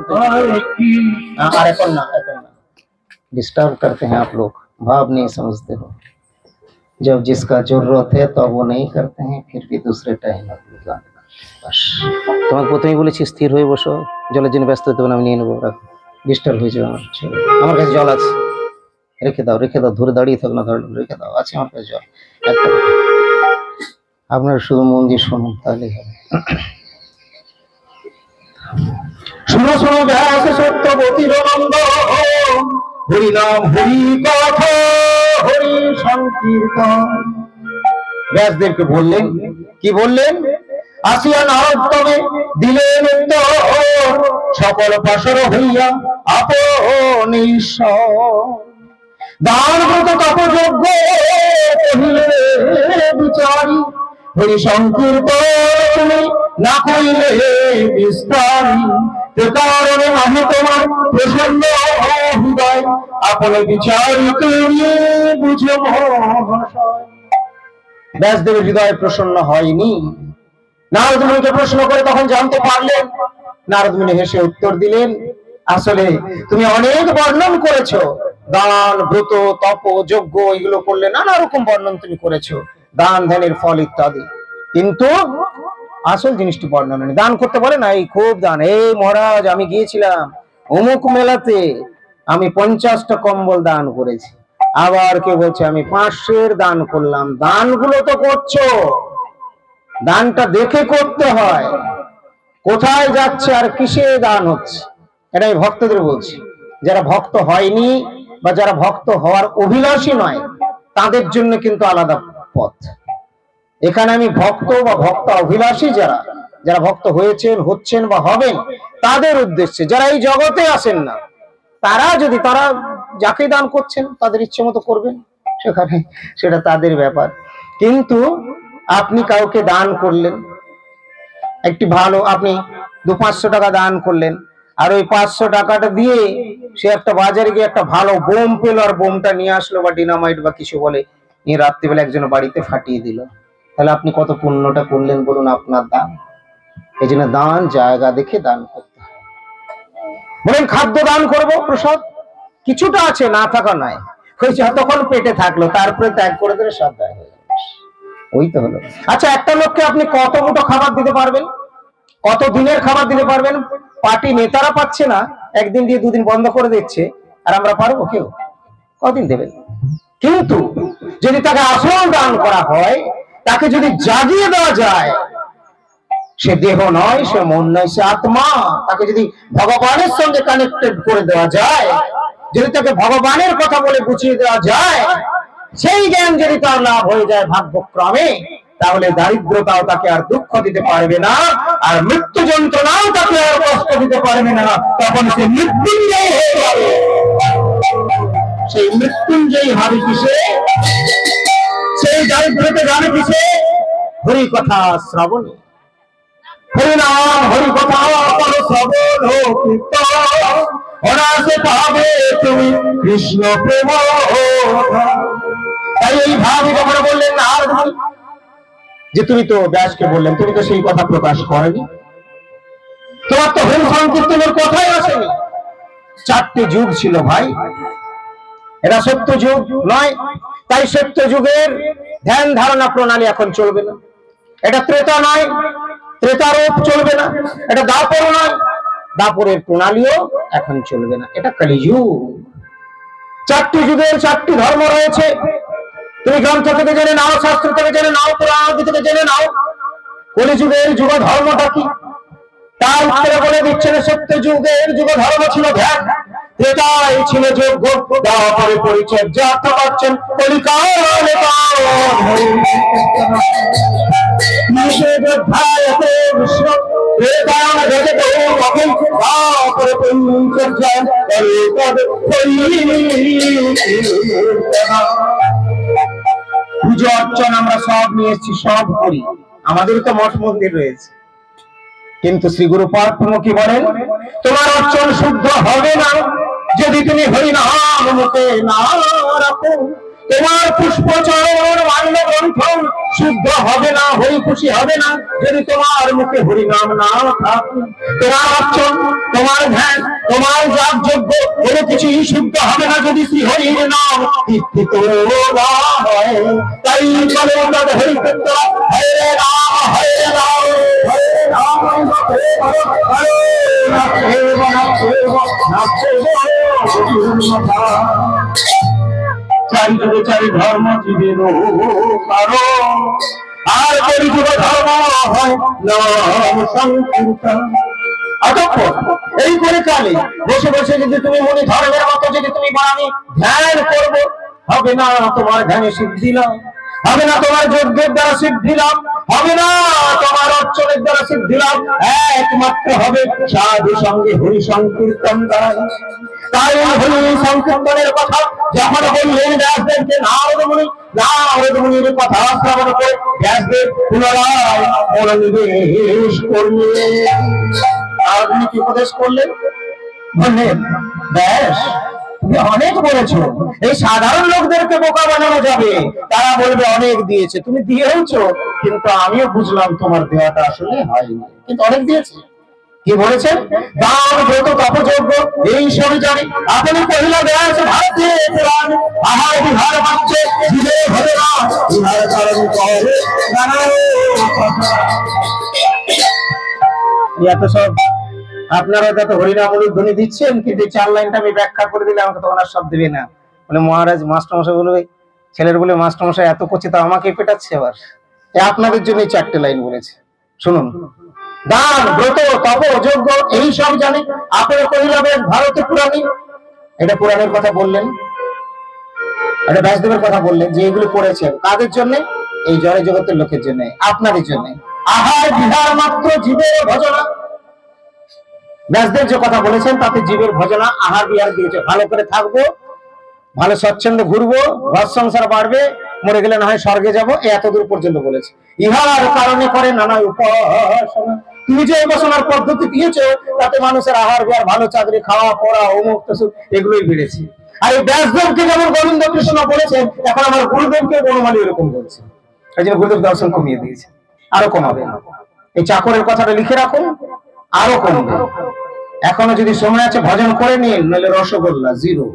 अरे कौन ना डिस्टर्ब करते हैं आप लोग, भाव नहीं समझते हो। जब जिसका जरूरत है तो वो नहीं करते हैं, फिर भी दूसरे टाइम बस। তোমাকে প্রথমেই বলেছি স্থির হয়ে বসো, জলের জন্য ব্যস্ত হতে হবে না, আমি নিয়ে নেবো। ডিস্টার্ব হয়ে যাবে আমার কাছে জল আছে, রেখে দাও রেখে দাও, ধরে দাঁড়িয়ে থাক না, রেখে দাও, আছে আমার কাছে জল। আপনারা শুধু মন দিয়ে শুনুন, তাহলেই হবে। শুনো শুনো ব্যাস সত্যবতীর নন্দ, হরি নাম হরি কথা হরি সংকীর্তন। ব্যাসদেবকে বললেন, কি বললেন? আসিয়া নারদ তবে দিলেন উত্তর, সকল পাশর হইয়া আপনি ঈশ্বর, দান ব্রত তপযজ্ঞ কহিলে বিচারি, হরি সংকীর্তন তুমি না কইলে বিস্তারি, তে কারণে আমি তোমার প্রসন্ন হৃদয়, আপনি বিচারি তুমি বুঝো মহাশয়। ব্যাসদেবের হৃদয় প্রসন্ন হয়নি। নারদ মুনিকে প্রশ্ন করে তখন জানতে পারলেন। নারদ মুনি হেসে উত্তর দিলেন, আসলে তুমি অনেক বর্ণন করেছো, দান ব্রত তপ যজ্ঞ এগুলো করলে, নানা রকম বর্ণন তুমি করেছো, দান ধ্যানের ফল ইত্যাদি, কিন্তু আসল জিনিসটি বর্ণনা নেই। দান করতে বলে না, এই খুব দান। এই মহারাজ, আমি গিয়েছিলাম অমুক মেলাতে, আমি 50টা কম্বল দান করেছি, আবার কেউ বলছে আমি 500 দান করলাম। দানগুলো তো করছো, দানটা দেখে করতে হয়, কোথায় যাচ্ছে আর কিসে দান হচ্ছে। এটা আমি ভক্তদের বলছি, যারা ভক্ত হয়নি বা যারা ভক্ত হওয়ার অভিলাষী নয় তাদের জন্য কিন্তু আলাদা পথ। এখানে আমি ভক্ত বা ভক্ত অভিলাষী যারা যারা ভক্ত হয়েছেন, হচ্ছেন বা হবেন তাদের উদ্দেশ্যে, যারা এই জগতে আসেন না তারা যদি তারা যাকে দান করছেন তাদের ইচ্ছে মতো করবেন, সেখানে সেটা তাদের ব্যাপার। কিন্তু আপনি কাউকে দান করলেন, একটি ভালো আপনি 200-500 টাকা দান করলেন, আর ওই 500 টাকাটা দিয়ে সে একটা বাজারে গিয়ে একটা ভালো বোম পেল, আর বোমটা নিয়ে আসলো বা ডিনামাইট বা কিছু বলে নিয়ে রাত্রিবেলা একজনের বাড়িতে ফাটিয়ে দিল, তাহলে আপনি কত পুণ্যটা করলেন বলুন আপনার দান। এই জন্য দান জায়গা দেখে দান করতে হয়। বলেন খাদ্য দান করব, প্রসাদ কিছুটা আছে, না থাকা নয়, ওই যতক্ষণ পেটে থাকলো তারপরে ত্যাগ করে দিলে সব দায় হয়ে যাবে, ওই তো হলো। আচ্ছা, একটা লোককে আপনি কত মুঠো খাবার দিতে পারবেন, কত দিনের খাবার দিতে পারবেন? পার্টি নেতারা পাচ্ছে না, একদিন দিয়ে 2 দিন বন্ধ করে দিচ্ছে, আর আমরা পারবো? কেউ কদিন দেবেন? কিন্তু যদি তাকে আসল দান করা হয়, তাকে যদি জাগিয়ে দেওয়া যায়, সে দেহ নয়, সে মন নয়, সে আত্মা, তাকে যদি ভগবানের সঙ্গে কানেক্টেড করে দেওয়া যায়, যদি তাকে ভগবানের কথা বলে বুঝিয়ে দেওয়া যায়, সেই জ্ঞান যদি তার লাভ হয়ে যায় ভাগ্যক্রমে, তাহলে দারিদ্রতাও তাকে আর দুঃখ দিতে পারবে না, আর মৃত্যু যন্ত্রণাও তাকে আর কষ্ট দিতে পারবে না। তখন সে মৃত্যুঞ্জয়ী হয়ে যাবে। সেই মৃত্যুঞ্জয়ী হবে কিসে? সেই দারিদ্রতা যাবে কিসে? হরি কথা শ্রবণে। হরিনাম হরি কথা শ্রবণ ও কীর্তন, অনায়াসে পাবে তুমি কৃষ্ণ প্রেম। তাই এই ভাবে যখন বললেন নারদ যে তুমি তো ব্যাসকে বললেন, তুমি তো সেই কথা প্রকাশ করেনি, তোমার তো হরি সংকীর্তনের কথাই আসেনি। 4টে যুগ ছিল ভাই, এটা সত্য যুগ নয়। তাই সত্য যুগের ধ্যান ধারণা প্রণালী এখন চলবে না। এটা ত্রেতা নয়, ত্রেতারূপ চলবে না। এটা দাপর নয়, দাপরের প্রণালীও এখন চলবে না। এটা কলিযুগ। 4টি যুগের 4টি ধর্ম রয়েছে। তুমি গ্রন্থ থেকে জেনে নাও, শাস্ত্র থেকে জেনে নাও, পুরাণ থেকে জেনে নাও, কলিযুগের যুগ ধর্মটা কি। তার উত্তরে বলে দিচ্ছেন, সত্য যুগের যুগ ধর্ম ছিল ধ্যান, ত্রেতায় ছিল যজ্ঞ, দাপরে পরিচর্যা। অর্থ পাচ্ছেন কলিকালে পুজো অর্চন আমরা সব নিয়ে এসেছি, সব করি, আমাদের তো মঠ মন্দির রয়েছে। কিন্তু শ্রী গুরু পরম কি বলেন? তোমার অর্চন শুদ্ধ হবে না যদি তুমি হরিনাম মুখে না রাখো। তোমার পুষ্পচরণ মান্য গ্রন্থ শুদ্ধ হবে না, হরি খুশি হবে না যদি তোমার মুখে হরিনাম না থাকে। তোমার অর্চন, তোমার ধ্যান, তোমার যাগযজ্ঞ কোনো কিছুই শুদ্ধ হবে না যদি শ্রী হরির নাম কীর্তিত না হয়। তাই বলে হরি কীর্তন, হরে রাম হরে রাম হরে রাম চারি যুগে চারি ধর্ম জীবের কারণ, আর কলিযুগ ধর্ম হয় নাম সংকীর্তন। অতঃপর এই করে কালে বসে বসে যদি তুমি মনে ধর্মের মতো যদি তুমি বাণী ধ্যান করবে, হবে না তোমার ধ্যানে সিদ্ধি লাভ, হবে না তোমার যজ্ঞের দ্বারা সিদ্ধি লাভ, হবে না তোমার অর্চনের দ্বারা সিদ্ধি লাভ, একমাত্র হবে সাধু সঙ্গে হরি সংকীর্তন দ্বারা। তাই হরি সংকীর্তনের কথা যখন বললেন ব্যাসদেবকে, নারদ মুনির কথা শ্রবণ করে ব্যাসদেব পুনরায় মনোনিবেশ করলেন। আপনি কি উপদেশ করলেন? বললেন, ব্যাস তুমি অনেক বলেছো, এই সাধারণ লোকদেরকে বোকা বানানো যাবে, তারা বলবে অনেক দিয়েছে, তুমি দিয়েছো, কিন্তু আমিও বুঝলাম তোমার দেওয়াটা আসলে হয়নি, কিন্তু অনেক দিয়েছে। কি বলেছেন? দান ব্রত তপযজ্ঞ এই সব জানি, আপনি কহিলা ব্যাস ভারতে পুরাণ, আহার বিহার মানছে জীবে হবে না, বিহার কারণ করে এত সব আপনারা যত হরিনামূলক ধ্বনি দিচ্ছেন, কিন্তু 4 লাইনটা আমি ব্যাখ্যা করে দিলে আমাকে তখন আর সব দেবে না। বলে মহারাজ মাস্টারমশাই বলবে, ছেলের বলে মাস্টারমশাই এত করছে তা আমাকে পেটাচ্ছে আবার। আপনাদের জন্য 4টে লাইন বলেছে, শুনুন। দান, ব্রত, তপ, যজ্ঞ এই সব জানে, আপনারা কহিলাবে ভারতে পুরাণী। এটা পুরাণের কথা বললেন, এটা ব্যাসদেবের কথা বললেন যে এগুলো করেছেন কাদের জন্য? এই জড় জগতের লোকের জন্য, আপনাদের জন্য। আহার বিহার মাত্র জীবের ভজনা। ব্যাসদেব যে কথা বলেছেন তাতে জীবের ভজনা, আহার বিহার দিয়েছে। ভালো করে থাকবো, ভালো স্বচ্ছন্দে ঘুরবো, ঘর সংসার বাড়বে, মরে গেলে না হয় স্বর্গে যাবো, এত দূর পর্যন্ত বলেছে। ইহার কারণে করে নানা উপাসনা। তুমি যে উপাসনার পদ্ধতি দিয়েছো তাতে মানুষের আহার বিহার, ভালো চাকরি, খাওয়া পড়া, অমুক তসুক এগুলোই বেড়েছে। আর এই ব্যাসদেবকে যেমন গোবিন্দ কৃষ্ণ বলেছেন, এখন আমার গুরুদেবকে বনমালী এরকম বলছে। এই জন্য গুরুদেব দর্শন কমিয়ে দিয়েছে, আরো কমাবে। এই চাকরের কথাটা লিখে রাখুন, আরো কমবে। এখনো যদি সময় আছে ভজন করে নিন, নইলে রসগোল্লা জিরো।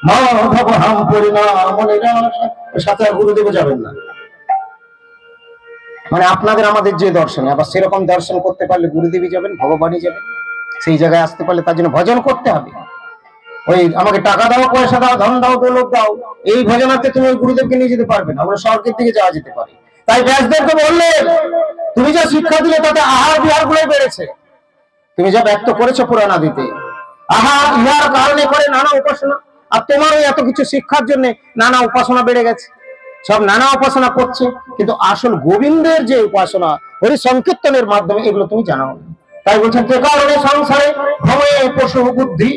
মাধব হাম পরিণাম সাথে আর গুরুদেব যাবেন না। মানে আপনাদের আমাদের যে দর্শন, আবার সেরকম দর্শন করতে পারলে গুরুদেবী যাবেন, ভগবানই যাবেন। সেই জায়গায় আসতে পারলে তার জন্য ভজন করতে হবে। ওই আমাকে টাকা দাও, পয়সা দাও, ধন দাও, দৌলত দাও, এই ভজনাতে তুমি ওই গুরুদেবকে নিয়ে যেতে পারবে না। আমরা স্বর্গের দিকে যাওয়া যেতে পারে। তাই ব্যাসদেবকে বললেন, তুমি যা শিক্ষা দিলে তাতে আহার বিহার গুলোই বেড়েছে। তুমি যা ব্যক্ত করেছো পুরাণাদিতে, আহার ইহার কারণে করে নানা উপাসনা। আর তোমার ওই এত কিছু শিক্ষার জন্য নানা উপাসনা বেড়ে গেছে, সব নানা উপাসনা করছে। কিন্তু আসল গোবিন্দের যে উপাসনা, হরি সংকীর্তনের মাধ্যমে, এগুলো তুমি জানো। তাই বলছেন, যে কারণে সংসারে ভ্রমে পশু বুদ্ধি,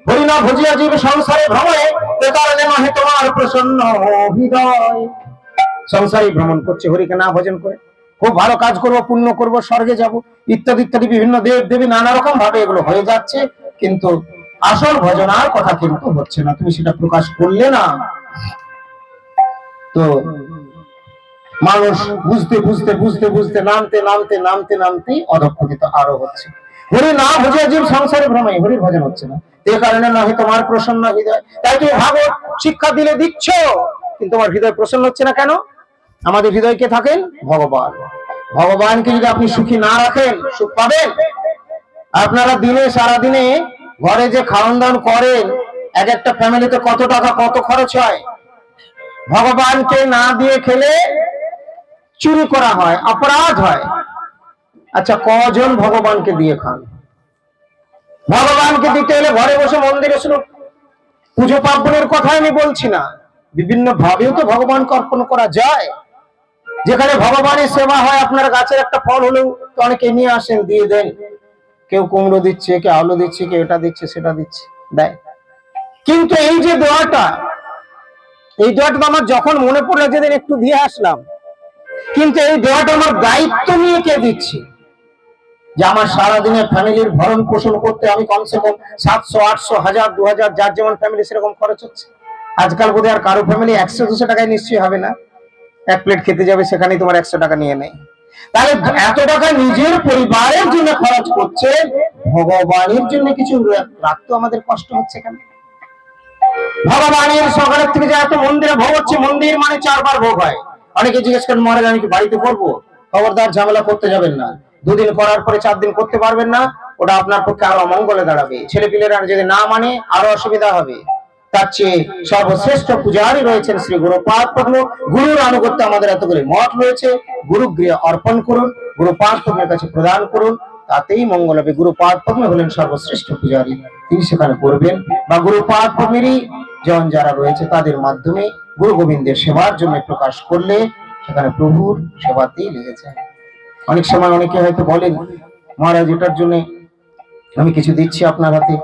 হরি না ভজিয়া জীব সংসারে ভ্রমে, যে কারণে নহে তোমার প্রসন্ন হৃদয়। সংসারে ভ্রমণ করছে হরিকে না ভজন করে। খুব ভালো কাজ করবো, পুণ্য করবো, স্বর্গে যাব, ইত্যাদি ইত্যাদি বিভিন্ন দেব দেবী নানা রকম ভাবে এগুলো হয়ে যাচ্ছে, কিন্তু আসল ভজনার কথা কিন্তু হচ্ছে না। তুমি সেটা প্রকাশ করলে না, তো মানুষ বুঝতে বুঝতে বুঝতে বুঝতে নামতে নামতে নামতে নামতে অধঃপতিত আরো হচ্ছে। হরি না ভজিয়া জীব সংসারে ভ্রমে, হরির ভজন হচ্ছে না, এই কারণে নহে তোমার প্রসন্ন হৃদয়। তাই তুমি ভাগবত শিক্ষা দিলে দিচ্ছ, কিন্তু তোমার হৃদয় প্রসন্ন হচ্ছে না কেন? আমাদের হৃদয় কে থাকেন? ভগবান। ভগবানকে যদি আপনি সুখী না রাখেন, সুখ পাবেন? আপনারা দিনে সারাদিনে ঘরে যে খাওয়ান দাওয়ান করেন, এক একটা ফ্যামিলিতে কত টাকা কত খরচ হয়। ভগবানকে না দিয়ে খেলে চুরি করা হয়, অপরাধ হয়। আচ্ছা, কজন ভগবানকে দিয়ে খান? ভগবানকে দিতে হলে ঘরে বসে মন্দিরে শুরু পুজো পার্বণের কথা আমি বলছি না, বিভিন্ন ভাবেও তো ভগবানকে অর্পণ করা যায়। যেখানে ভগবানের সেবা হয়, আপনার গাছের একটা ফল হলেও তো অনেকে নিয়ে আসেন, দিয়ে দেন। কেউ কুমড়ো দিচ্ছে, কেউ আলু দিচ্ছে, কেউ এটা দিচ্ছে, সেটা দিচ্ছে, দেয়। কিন্তু এই যে দোয়াটা, এই দোয়াটা তো আমার যখন মনে পড়লো যেদিন একটু দিয়ে আসলাম, কিন্তু এই দোয়াটা আমার দায়িত্ব নিয়ে কে দিচ্ছে? যে আমার সারাদিনের ফ্যামিলির ভরণ পোষণ করতে আমি কমসে কম 700, 800, 1000, 2000, যার যেমন ফ্যামিলি সেরকম খরচ হচ্ছে। আজকাল বোধহয় আর কারো ফ্যামিলি 100-200 টাকায় নিশ্চয়ই হবে না। এক প্লেট খেতে যাবে, সেখানেই তোমার 100 টাকা নিয়ে নেয়। তাহলে এত টাকা নিজের পরিবারের জন্য খরচ করছে, ভগবানের জন্য কিছু রাখতে আমাদের কষ্ট হচ্ছে কেন? ভগবানের সকালের থেকে যে এত মন্দিরে ভোগ হচ্ছে, মন্দির মানে 4 বার ভোগ হয়। অনেকে জিজ্ঞেস করেন, মহারাজ আমি কি বাড়িতে করবো? খবরদার, ঝামেলা করতে যাবেন না। 2 দিন করার পরে 4 দিন করতে পারবেন না, ওটা আপনার পক্ষে আরো অমঙ্গলে দাঁড়াবে। ছেলে পিলেরা যদি না মানে আরো অসুবিধা হবে। তার চেয়ে সর্বশ্রেষ্ঠ পূজারী রয়েছেন শ্রী গুরুপাদ পদ্ম। গুরুর আনুগত্য আমাদের এতগুলি মঠ রয়েছে, গুরু গৃহে অর্পণ করুন, গুরুপাদ পদ্মের কাছে প্রদান করুন, তাতেই মঙ্গল হবে। গুরুপাদ পদ্ম হলেন সর্বশ্রেষ্ঠ পূজারী, তিনি সেখানে করবেন। বা গুরুপাদ পদ্মেরই জন যারা রয়েছে তাদের মাধ্যমে গুরু গোবিন্দের সেবার জন্য প্রকাশ করলে সেখানে প্রভুর সেবাতেই লেগে যায়। অনেক সময় অনেকে হয়তো বলেন, মহারাজ এটার জন্য আমি কিছু দিচ্ছি আপনার হাতে।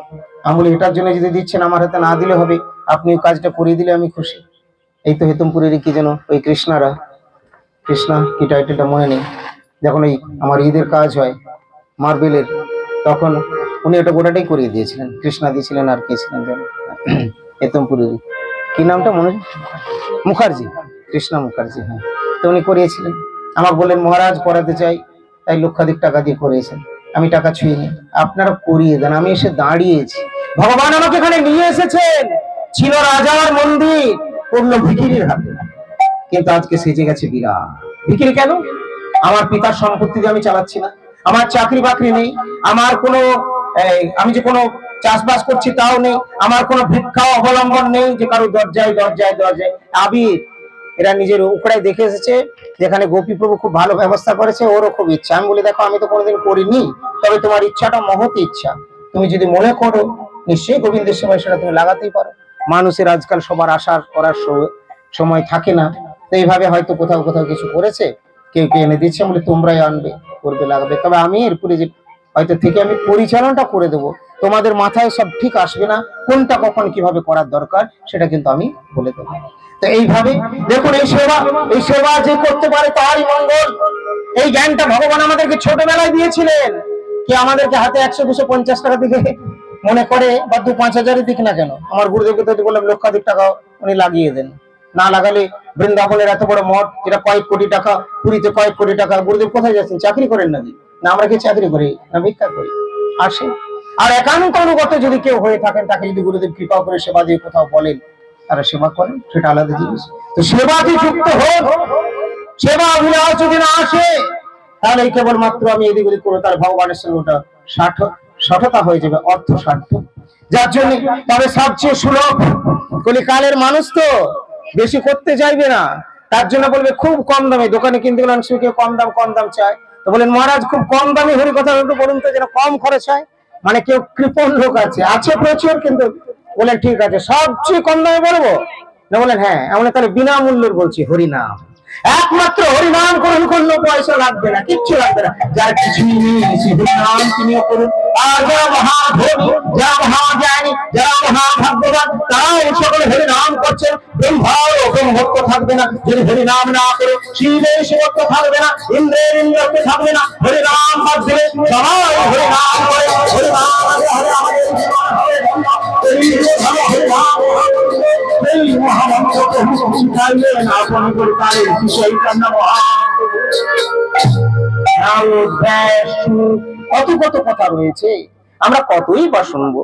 আমি বলি, এটার জন্য যদি দিচ্ছেন আমার হাতে না দিলে হবে, আপনি ওই কাজটা করিয়ে দিলে আমি খুশি। এই তো হেতমপুরের কি যেন ওই কৃষ্ণা কি টাইটেলটা মনে নেই, যখন ওই আমার ঈদের কাজ হয় মার্বেলের, তখন উনি ওটা গোটাটাই করিয়ে দিয়েছিলেন। কৃষ্ণা দিয়েছিলেন, আর কে ছিলেন যেন হেতমপুরের, কি নামটা মনে, মুখার্জি, কৃষ্ণা মুখার্জি, হ্যাঁ। তো উনি করিয়েছিলেন, আমাকে বললেন মহারাজ করাতে চাই, তাই লক্ষাধিক টাকা দিয়ে করিয়েছেন। আমি টাকা ছুঁইনি, আপনারা করিয়ে দেন, আমি এসে দাঁড়িয়েছি। ভগবান আমাকে এখানে নিয়ে এসেছেন। ছিল রাজার মন্দির, পড়লো ভিখিরির হাতে, কিন্তু আজকে সেজে গেছে বিরাট। ভিখিরি কেন? আমার পিতার সম্পত্তি দিয়ে আমি চালাচ্ছি না, আমার চাকরি বাকরি নেই, আমার কোনো আমি যে কোনো চাষবাস করছি তাও নেই, আমার কোনো ভিক্ষা অবলম্বন নেই যে কারো দরজায় দরজায় দরজায় আবির। এরা নিজের উপরায় দেখে এসেছে যেখানে গোপী প্রভু খুব ভালো ব্যবস্থা করেছে, ওরও খুব ইচ্ছা। আমি বলি দেখো আমি তো কোনোদিন করিনি, তবে তোমার ইচ্ছাটা মহৎ ইচ্ছা, তুমি যদি মনে করো নিশ্চয়ই গোবিন্দের সেবায় সেটা তুমি লাগাতেই পারো। মানুষের আজকাল সবার আশার করার সময় থাকে না, তো এইভাবে হয়তো কোথাও কোথাও কিছু করেছে, কেউ কেউ এনে দিচ্ছে, বলে তোমরাই আনবে করবে লাগাবে। তবে আমি এরপরে যে হয়তো থেকে আমি পরিচালনাটা করে দেবো, তোমাদের মাথায় সব ঠিক আসবে না, কোনটা কখন কিভাবে করার দরকার সেটা কিন্তু আমি বলে দেবো। তো এইভাবে দেখুন এই সেবা যে করতে পারে তারই মঙ্গল। এই জ্ঞানটা ভগবান আমাদেরকে ছোটবেলায় দিয়েছিলেন। কি আমাদেরকে হাতে 100-250 টাকা দিকে মনে করে বা 2-5 হাজারের দিক না কেন, আমার গুরুদেবকে তো বললাম লক্ষাধিক টাকা উনি লাগিয়ে দেন, না লাগালে বৃন্দাবনের এত বড় মঠ যেটা কয়েক কোটি টাকা, পুরীতে কয়েক কোটি টাকা, গুরুদেব কোথায় যাচ্ছেন? চাকরি করেন নাকি? না আমরা কি চাকরি করি না ভিক্ষা করি? আসে আর একান্ত অনুগত যদি কেউ হয়ে থাকেন, তাকে যদি গুরুদেব কৃপা করে সেবা দিয়ে কোথাও বলেন, তারা সেবা করেন, সেটা আলাদা জিনিস। তো সেবাতে যুক্ত হোক, সেবা অভিলাষ যদি না আসে তাহলে কেবলমাত্র আমি এদিক ওদিক করে তার ভগবানের সঙ্গে ওটা সঠতা হয়ে যাবে, অর্থ স্বার্থ। যার জন্য তবে সবচেয়ে সুলভ, কলিকালের মানুষ তো বেশি করতে চাইবে না, তার জন্য বলবে খুব কম দামে দোকানে কিনতে গেলে কেউ কম দাম চায়, তো বলেন মহারাজ খুব কম দামি হরি কথা একটু বলুন তো যেন কম খরচ হয়। মানে কেউ কৃপণ লোক আছে প্রচুর, কিন্তু বলেন ঠিক আছে সবচেয়ে কম দামে বলবো না, বলেন হ্যাঁ, আমরা তাহলে বিনামূল্যের বলছি হরিনাম, একমাত্র হরিনাম করুন, কোনো পয়সা লাগবে না, কিচ্ছু লাগবে না, যার কিছুই নেই সে হরিনাম তিনিও করুন। আর যারা মহাধনী, যারা মহাজ্ঞানী, যারা মহাভাগ্যবান, তারা এই সকলে হরিনাম করছেন, ব্রহ্মার ভক্ত থাকবে না যদি হরিনাম না করে, শিবের সেবক্ত থাকবে না, ইন্দ্রের ইন্দ্রত্ব থাকবে না, হরিনাম বাদ দিলে সবাই হরিনাম করে। হরিনাম কত কথা রয়েছে, আমরা কতই বা শুনবো,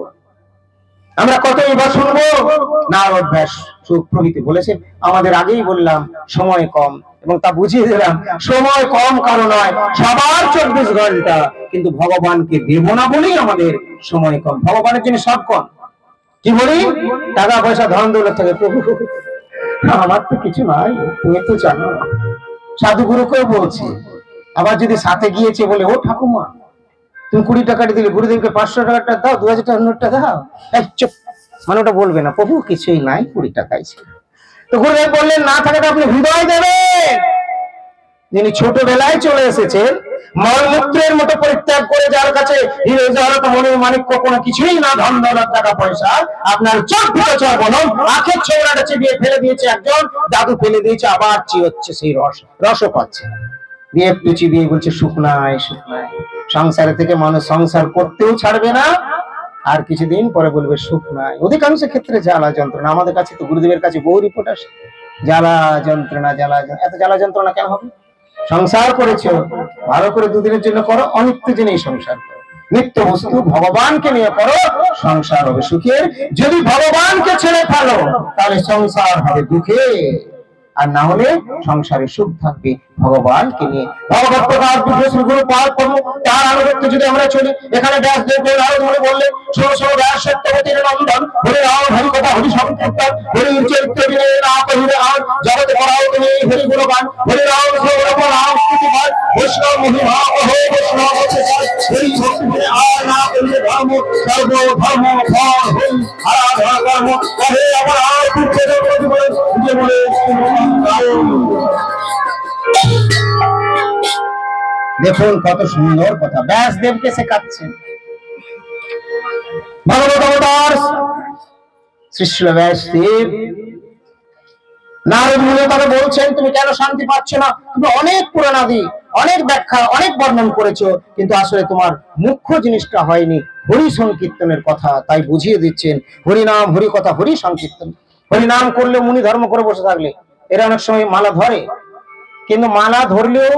নারদ ব্যাস সুখ প্রভৃতি বলেছেন। আমাদের আগেই বললাম সময় কম, এবং তা বুঝিয়ে দিলাম সময় কম কারণ নয়, সবার 24 ঘন্টা, কিন্তু ভগবানকে দেব না বলেই আমাদের সময় কম, ভগবানের জন্য সব কম। কি বলি? টাকা পয়সা ধন দৌলত থেকে, প্রভু আমার তো কিছু নাই, তুমি তো জানো। সাধুগুরুকেও বলছি, আবার যদি সাথে গিয়েছে বলে ও ঠাকুমা তুমি 20 টাকাটা দিলে, গুরুদেবকে 500 টাকাটা দাও, 2000 টাকার নোটটা দাও, চুপ, মানে ওটা বলবে না, প্রভু কিছুই নাই, 20 টাকাই ছিল। তো গুরুদেব বললেন না থাকাটা আপনি হৃদয় দেবেন, যিনি ছোটবেলায় চলে এসেছেন, মলমূত্রের মতো পরিত্যাগ করে, যার কাছে হিরে জহরত মনে মানিক্য কোনো কিছুই না, ধন দৌলত টাকা পয়সা, আপনার চোখ ফুটে চোখ বলো, আখের ছোবড়াটা চিবিয়ে ফেলে দিয়েছে একজন, দাদু ফেলে দিয়েছে, আবার চিওচ্ছে সেই রসও পাচ্ছে, দিয়ে একটু চিবিয়ে বলছে শুকনায় শুকনায়। সংসারে থেকে মানুষ সংসার করতেও ছাড়বে না, আর কিছুদিন পরে বলবে সুখ নাই। অধিকাংশ ক্ষেত্রে জ্বালা যন্ত্রণা, আমাদের কাছে তো গুরুদেবের কাছে বহু রিপোর্ট আসে, জ্বালা যন্ত্রণা, এত জ্বালা যন্ত্রণা কেন হবে? সংসার করেছো ভালো করে দুদিনের জন্য করো, অনিত্য জেনেই সংসার করো, নিত্য বস্তু ভগবানকে নিয়ে করো, সংসার হবে সুখের। যদি ভগবানকে ছেড়ে ফেলো তাহলে সংসার হবে দুঃখে, আর না হলে সংসারে সুখ থাকবে ভগবানকে নিয়ে। ভগবত প্রকাশ শ্রী গুরু পাদ পদ্ম, তার আনুগত্য যদি আমরা চলি, এখানে ব্যাসদেব বললেন ষোড়শ ব্যাস সত্যবতীর নন্দন, হরি রাম হরি কথা হরি সংকীর্তন, হরির চরিত্র বিনে না কহিবে আর, জগতে করাও তুমি হরি গুণগান, হরি রাম রাম স্তুতি পাঠ, বৈষ্ণব মহিমা অহো বৈষ্ণব হরি ভক্তি বিনে আর না কহিবে ধর্ম, সর্ব ধর্ম ফল হরি আরাধনা কর্ম, কহে আমার আর বলে বলে। দেখুন কত সুন্দর কথা ব্যাসদেবকে শেখাচ্ছেন ভগবত অবতার শ্রী ব্যাসদেব। নারদ মুনি তাকে বলছেন তুমি কেন শান্তি পাচ্ছ না, তুমি অনেক পুরাণাদি, অনেক ব্যাখ্যা, অনেক বর্ণন করেছো, কিন্তু আসলে তোমার মুখ্য জিনিসটা হয়নি হরি সংকীর্তনের কথা, তাই বুঝিয়ে দিচ্ছেন হরিনাম হরি কথা হরি সংকীর্তন। হরিনাম করলে মুনি ধর্ম করে বসে থাকলে এরা অনেক সময় মালা ধরে, কিন্তু মালা ধরলেও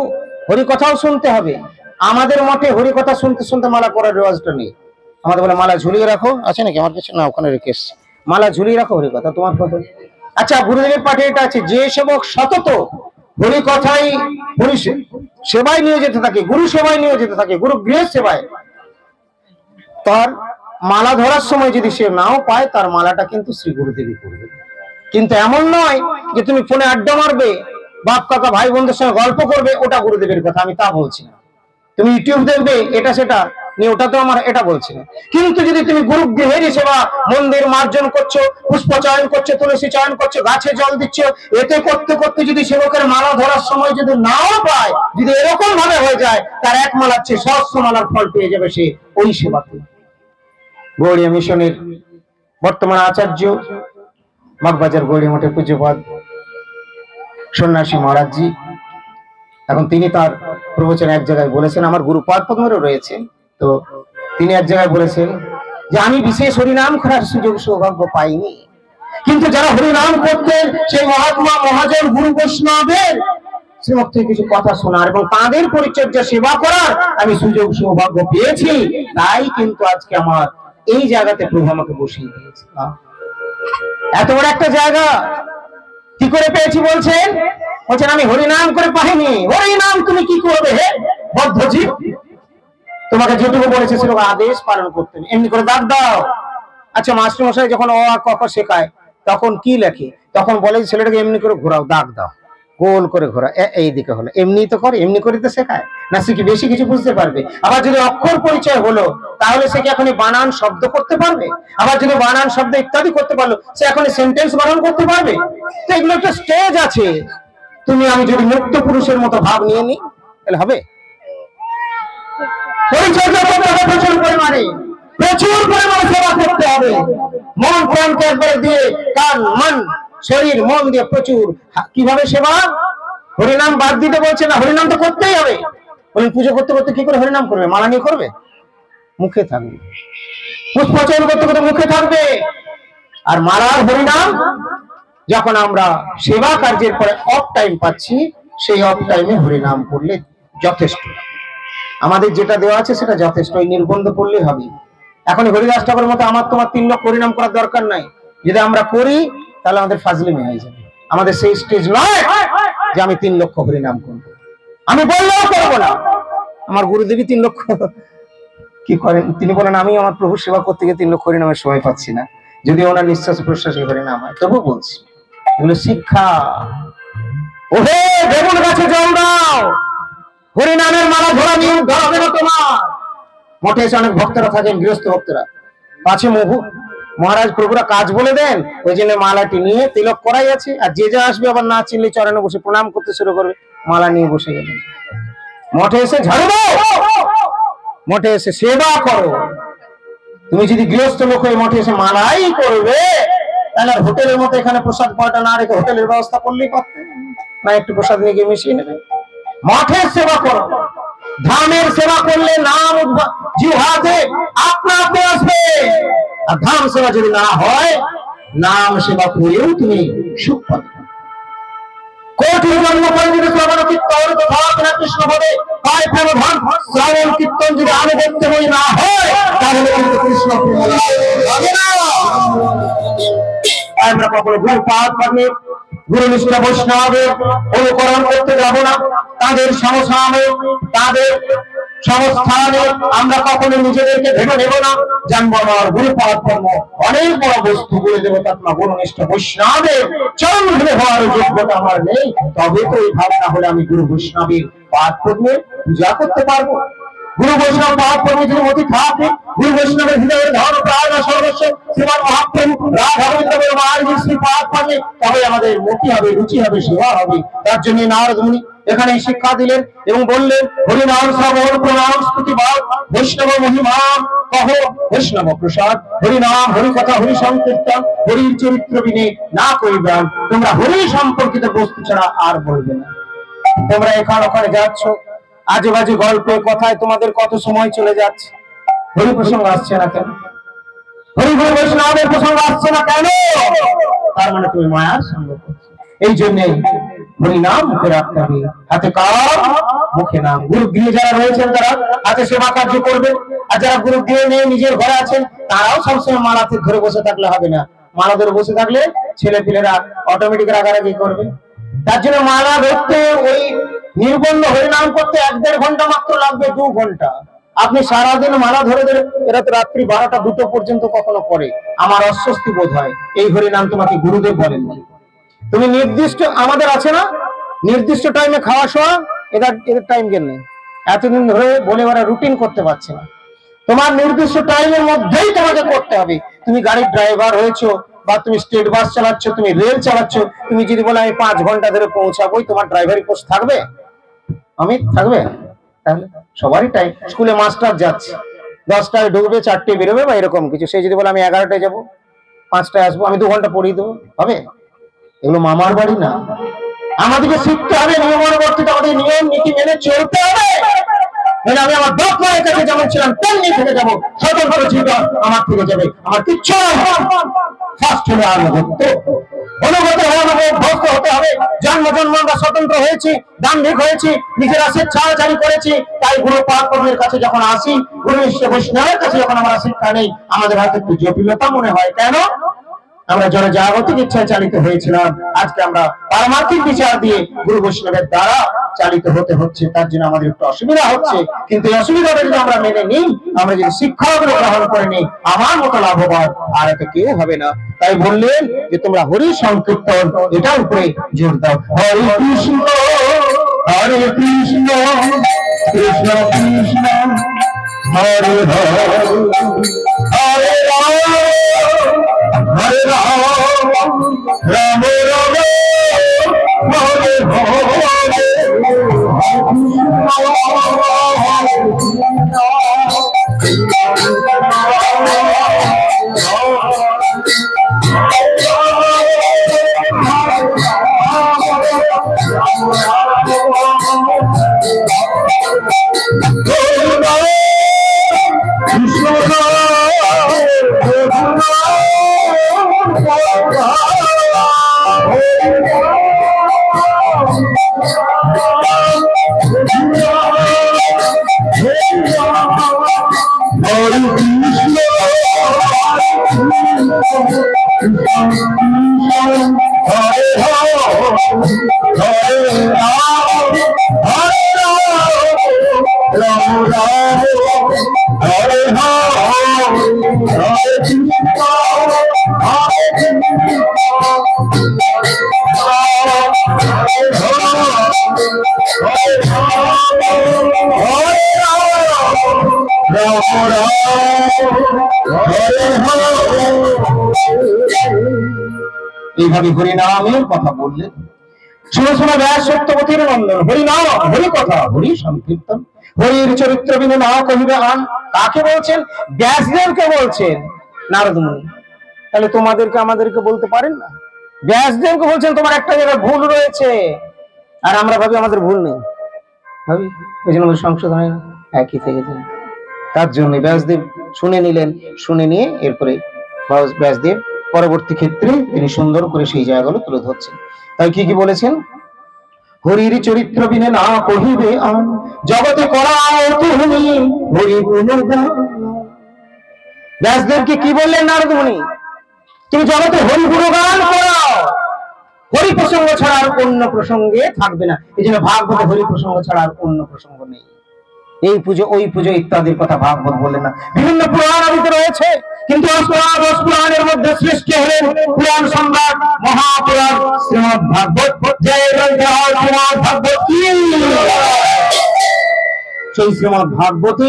হরি কথাও শুনতে হবে। আমাদের মঠে হরি কথা শুনতে শুনতে মালা করার রেওয়াজটা নেই, আমাদের বলে মালা ঝুলিয়ে রাখো, আছে নাকি আমার কাছে? না, ওখানে রেখে এসছি, মালা ঝুলিয়ে রাখো হরি কথা তোমার কথা। আচ্ছা, গুরুদেবের পাঠে এটা আছে, যে সেবক সতত হরি কথাই হরি সেবায় নিয়ে যেতে থাকে, গুরু সেবায় নিয়ে যেতে থাকে, গুরু গৃহের সেবায়, তার মালা ধরার সময় যদি সে নাও পায়, তার মালাটা কিন্তু শ্রী গুরুদেবী করবে। কিন্তু এমন নয় যে তুমি ফোনে আড্ডা মারবে, বাপ কাকা ভাই বোনদের সঙ্গে গল্প করবে, ওটা গুরুদেবের কথা, আমি তা বলছি না। তুমি ইউটিউব দেখবে এটা সেটা নিয়ে, ওটা তো আমার এটা বলছি না। কিন্তু যদি তুমি গুরুগৃহেরই সেবা, মন্দির মার্জন করছো, পুষ্প চয়ন করছো, তুলসী চয়ন করছো, গাছে জল দিচ্ছ, এতে করতে করতে যদি সেবকের মালা ধরার সময় যদি নাও পায়, যদি এরকম ভাবে হয়ে যায়, তার এক মালার চেয়ে সহস্র মালার ফল পেয়ে যাবে সে ওই সেবাতে। গৌড়িয়া মিশনের বর্তমান আচার্য, বাগবাজার গৌড়িয়া মঠের পূজ্যপাদ সন্ন্যাসী মহারাজজি, এখন তিনি তার প্রবচনে এক জায়গায় বলেছেন, আমার গুরুপাদ পদ্মেরও রয়েছে, তো তিনি এক জায়গায় বলেছেন যে আমি বিশেষ হরিনাম করার সুযোগ সৌভাগ্য পাইনি, কিন্তু যারা হরিনাম করতেন সেই মহাত্মা মহাজন গুরু বৈষ্ণবের শ্রীমুখ থেকে কিছু কথা শোনার এবং তাদের পরিচর্যা সেবা করার আমি সুযোগ সৌভাগ্য পেয়েছি, তাই কিন্তু আজকে আমার এই জায়গাতে প্রভু আমাকে বসিয়ে দিয়েছে। এত বড় একটা জায়গা কি করে পেয়েছি বলছেন? বলছেন আমি হরিনাম করে পাইনি। হরিনাম তুমি কি করবে হে বদ্ধজীব? তোমাকে যেটুকু বলেছে সেটুকু আদেশ পালন করতে, এমনি করে দাগ দাও। আচ্ছা, মাস্টার মশাই যখন অ আ ক খ শেখায় তখন কি লেখে? তখন বলে ছেলেটাকে এমনি করে ঘোরাও, দাগ দাও, গোল করে ঘোরা, এই দিকে হলো, এমনি তো করে, এমনি করে তো শেখায় না, সে কি বেশি কিছু বুঝতে পারবে? আবার যদি অক্ষর পরিচয় হলো, তাহলে সে কি এখন বানান শব্দ করতে পারবে? আবার যদি বানান শব্দ ইত্যাদি করতে পারলো, সে এখন সেন্টেন্স বানান করতে পারবে? তো এগুলো একটা স্টেজ আছে। তুমি আমি যদি মুক্ত পুরুষের মতো ভাব নিয়ে নিই, তাহলে হবে? পরিচর্যা করতে হবে প্রচুর পরিমাণে, প্রচুর পরিমাণে সেবা করতে হবে, মন প্রাণকে একবারে দিয়ে, কান মন শরীর মন দিয়ে প্রচুর। কিভাবে সেবা? হরিনাম বাদ দিতে বলছে না, হরিনাম তো করতেই হবে। বলেন পুজো করতে করতে কি করে হরিনাম করবে? মালা নিয়ে করবে? মুখে থাকবে। পুষ্পচয়ন করতে করতে মুখে থাকবে। আর মালার হরিনাম যখন আমরা সেবা কার্যের পরে অফ টাইম পাচ্ছি, সেই অফ টাইমে হরিনাম করলে যথেষ্ট। আমাদের যেটা দেওয়া আছে সেটা যথেষ্ট, ওই নির্বন্ধ করলে হবে। এখন হরিদাস ঠাকুরের মতো আমার তোমার 3 লক্ষ হরিনাম করার দরকার নাই। যদি আমরা করি তাহলে আমাদের ফাজলিমি হয়ে যাবে। আমাদের সেই স্টেজ নয় যে আমি 3 লক্ষ হরিনাম করবো, আমি বললেও করবো না। আমার গুরুদেবী 3 লক্ষ কি করেন, তিনি বলেন আমি আমার প্রভু সেবা করতে গিয়ে 3 লক্ষ হরিনামের সময় পাচ্ছি না, যদি ওনার নিঃশ্বাস প্রশ্বাসে হরিনাম হয়। তবু বলছি এগুলো শিক্ষা। ওহে বেগুন গাছে জল দাও, হরিনামের মালা ধরা নিয়ে ধরাবে না তোমার। মঠে এসে অনেক ভক্তরা থাকেন, গৃহস্থ ভক্তরা, পাছে মহারাজ প্রভুরা কাজ বলে দেন, ওই জন্য মালাটি নিয়ে তিলক করাই আছে, আর যে যা আসবে আবার না চিনলে চরণে বসে প্রণাম করতে শুরু করবে, মালা নিয়ে বসে গেলে। মঠে এসে ঝাড়ু দাও, মঠে এসে সেবা করো। তুমি যদি গৃহস্থ লোক হয়ে মঠে এসে মালাই করবে, তাহলে হোটেলের মতো এখানে প্রসাদ পাওয়াটা না রেখে হোটেলের ব্যবস্থা করলেই পারতে, না একটু প্রসাদ নিয়ে গিয়ে মিশিয়ে নেবে। মঠের সেবা করো, ধামের সেবা করলে নাম জিহ্বাতে আপনা আপনি আসবে। আর ধাম সেবা যদি না হয়, নাম সেবা করেও তুমি সুখ পাবে। কোটি জন্ম করে যদি শ্রবণ কীর্তন তথা কৃষ্ণ হবে, তাই প্রেম ধন শ্রবণ কীর্তন যদি আনুগত্য বই না হয়, তাহলে কিন্তু কৃষ্ণ প্রেম হবে না। আমরা কখনো গুরুপাদ পদ্মের গুরুনিষ্ঠ বৈষ্ণবের অনুকরণ করতে যাব না, তাদের সমসামে তাদের সংস্থানে আমরা কখনো নিজেদেরকে ভেবে নেব না। জানবো আমার গুরুপাদ পদ্ম অনেক বড় বস্তু, গুরু দেবতাত্মা গুরুনিষ্ঠ বৈষ্ণবের চরণ ধরে হওয়ার যোগ্যতা আমার নেই, তবে তো এই ভাবনা হলে আমি গুরু বৈষ্ণবের পাদ পদ্মের পূজা করতে পারবো। গুরু বৈষ্ণব পাদ পদ্মে যদি মতি থাকে, গুরু বৈষ্ণবের হৃদয়ের ধন প্রাণ সর্বস্ব শ্রীমান মহাপ্রভু রাধা গোবিন্দ মহারাজ শ্রী পাদ পদ্মে, তবে আমাদের মতি হবে, রুচি হবে, সেবা হবে। তার জন্য নারদ মুনি এখানে শিক্ষা দিলেন এবং বললেন হরিনাম শ্রবণ প্রণাম স্তুতি বাদ বৈষ্ণব মহিমা কহ বৈষ্ণব প্রসাদ, হরিনাম হরিকথা হরি সংকীর্তন হরির চরিত্র বিনে না করিবেন। তোমরা হরি সম্পর্কিত বস্তু ছাড়া আর বলবে না। তোমরা এখানে ওখানে যাচ্ছ, আজে বাজে গল্পে কথায় তোমাদের কত সময় চলে যাচ্ছে, হরি প্রসঙ্গ আসছে না কেন? হরি গুরু বৈষ্ণবের প্রসঙ্গ আসছে না কেন? তার মানে তুমি মায়ার সঙ্গ করছো। এই জন্য হরিনাম মুখে রাখতে হবে, হাতে কাম মুখে নাম। গুরু গৃহে যারা রয়েছেন তারা হাতে সেবা কার্য করবেন, আর যারা গুরু গৃহে নিয়ে নিজের ঘরে আছেন তারাও সবসময় মালাতে ধরে বসে থাকলে হবে না। মালা ধরে বসে থাকলে ছেলে পিলেরা অটোমেটিক রাগারাগি করবে। তার জন্য মালা ধরতে, ওই নির্বন্ধ হরিনাম করতে 1-1.5 ঘন্টা মাত্র লাগবে, 2 ঘন্টা। আপনি সারাদিন মালা ধরে ধরে, এরা তো রাত্রি 12টা 2টো পর্যন্ত কখনো করে, আমার অস্বস্তি বোধ হয়। এই হরি নাম তোমাকে গুরুদেব বলেননি। তুমি নির্দিষ্ট, আমাদের আছে না নির্দিষ্ট টাইমে খাওয়া শোয়া, এদের টাইম জ্ঞান নেই। এতদিন ধরে বলে ওরা রুটিন করতে পারছে না। তোমার নির্দিষ্ট টাইমের মধ্যেই তোমাকে করতে হবে। তুমি গাড়ির ড্রাইভার হয়েছো, বা তুমি স্টেট বাস চালাচ্ছ, তুমি রেল চালাচ্ছ, তুমি যদি বলে আমি 5 ঘন্টা ধরে পৌঁছাবোই, তোমার ড্রাইভারি পোস্ট থাকবে? অমিত থাকবে? তাহলে সবারই টাইম। স্কুলে মাস্টার যাচ্ছে, 10টায় ঢুকবে, 4টায় বেরোবে বা এরকম কিছু। সে যদি বলে আমি 11টায় যাবো, 5টায় আসবো, আমি 2 ঘন্টা পড়িয়ে দেবো, হবে? এগুলো মামার বাড়ি না। আমাদেরকে শিখতে হবে, নিয়মানুবর্তিত, আমাদের নিয়ম নীতি মেনে চলতে হবে। মানে আমি আমার বাপ মায়ের কাছে যেমন ছিলাম তেমনি থেকে যাবো, সতর্ক জীবন আমার থেকে যাবে, আমার কিচ্ছু ফার্স্ট হলে আনুগত্য, অনুগত অভ্যস্ত হতে হবে। জন্ম জন্ম আমরা স্বতন্ত্র হয়েছি, দাম্ভিক হয়েছি, নিজেরা স্বেচ্ছাচারী করেছি। তাই গুরু পাকর্মের কাছে যখন আসি, গুরু বৈষ্ণবের কাছে যখন আমরা শিক্ষা নেই, আমাদের হাতে একটু জটিলতা মনে হয়। কেন? আমরা জড় জাগতিক ইচ্ছায় চালিত হয়েছিলাম, আজকে আমরা পারমার্থিক বিচার দিয়ে গুরু বৈষ্ণবের দ্বারা চালিত হতে হচ্ছে। তার জন্য আমাদের একটু অসুবিধা হচ্ছে, কিন্তু এই অসুবিধাটা যদি আমরা মেনে নিই, আমরা যদি শিক্ষাগুলো গ্রহণ করে নিই, আমার মতো লাভবান আর এত কেউ হবে না। তাই বললেন যে তোমরা হরি সংকীর্তন, এটার উপরে জোর দাও। হরে কৃষ্ণ কৃষ্ণ কৃষ্ণ হরে হরে হরে রাম হরে রাম রাম রাম হরে এইভাবে হরিনামের কথা বললেন। শুনে শুনে ব্যাস সত্যবতীর নন্দন, হরিনাম হরি কথা হরি সংকীর্তন, হরির চরিত্র বিনু না কহিবে আন। কাকে বলছেন? ব্যাসদেবকে বলছেন, নারদ মুনি। তাহলে তোমাদেরকে আমাদেরকে বলতে পারেন না? ব্যাসদেবকে বলছেন তোমার একটা জায়গায় ভুল রয়েছে, আর আমরা ভাবি আমাদের ভুল নেই, ভাবি ওই জন্য সংশোধন হয় না, একই থেকে যায়। তার জন্য ব্যাসদেব শুনে নিলেন, শুনে নিয়ে এরপরে ব্যাসদেব পরবর্তী ক্ষেত্রে তিনি সুন্দর করে সেই জায়গাগুলো তুলে ধরছেন। তাই কি কি বলেছেন? হরির চরিত্র বিনে না কহিবে আন, জগতে করাও তুমি হরি গুণগান। ব্যাসদেবকে কি বললেন নারদ মুনি? তুমি জগতে হরি গুণগান করাও, হরি প্রসঙ্গ ছাড়া আর অন্য প্রসঙ্গে থাকবে না। এই জন্য ভাগবতে হরি প্রসঙ্গ ছাড়া আর অন্য প্রসঙ্গ নেই। এই পুজো ওই পুজো ইত্যাদির কথা ভাগবত বললেন না। বিভিন্ন পুরাণ আদিতে রয়েছে, কিন্তু অষ্টাদশ পুরাণের মধ্যে সৃষ্টি হলেন পুরাণ সম্রাট মহাপুরাণ শ্রীমদ ভাগবত। জয় জয় শ্রীমদ ভাগবত কি! সেই শ্রীমদ ভাগবতে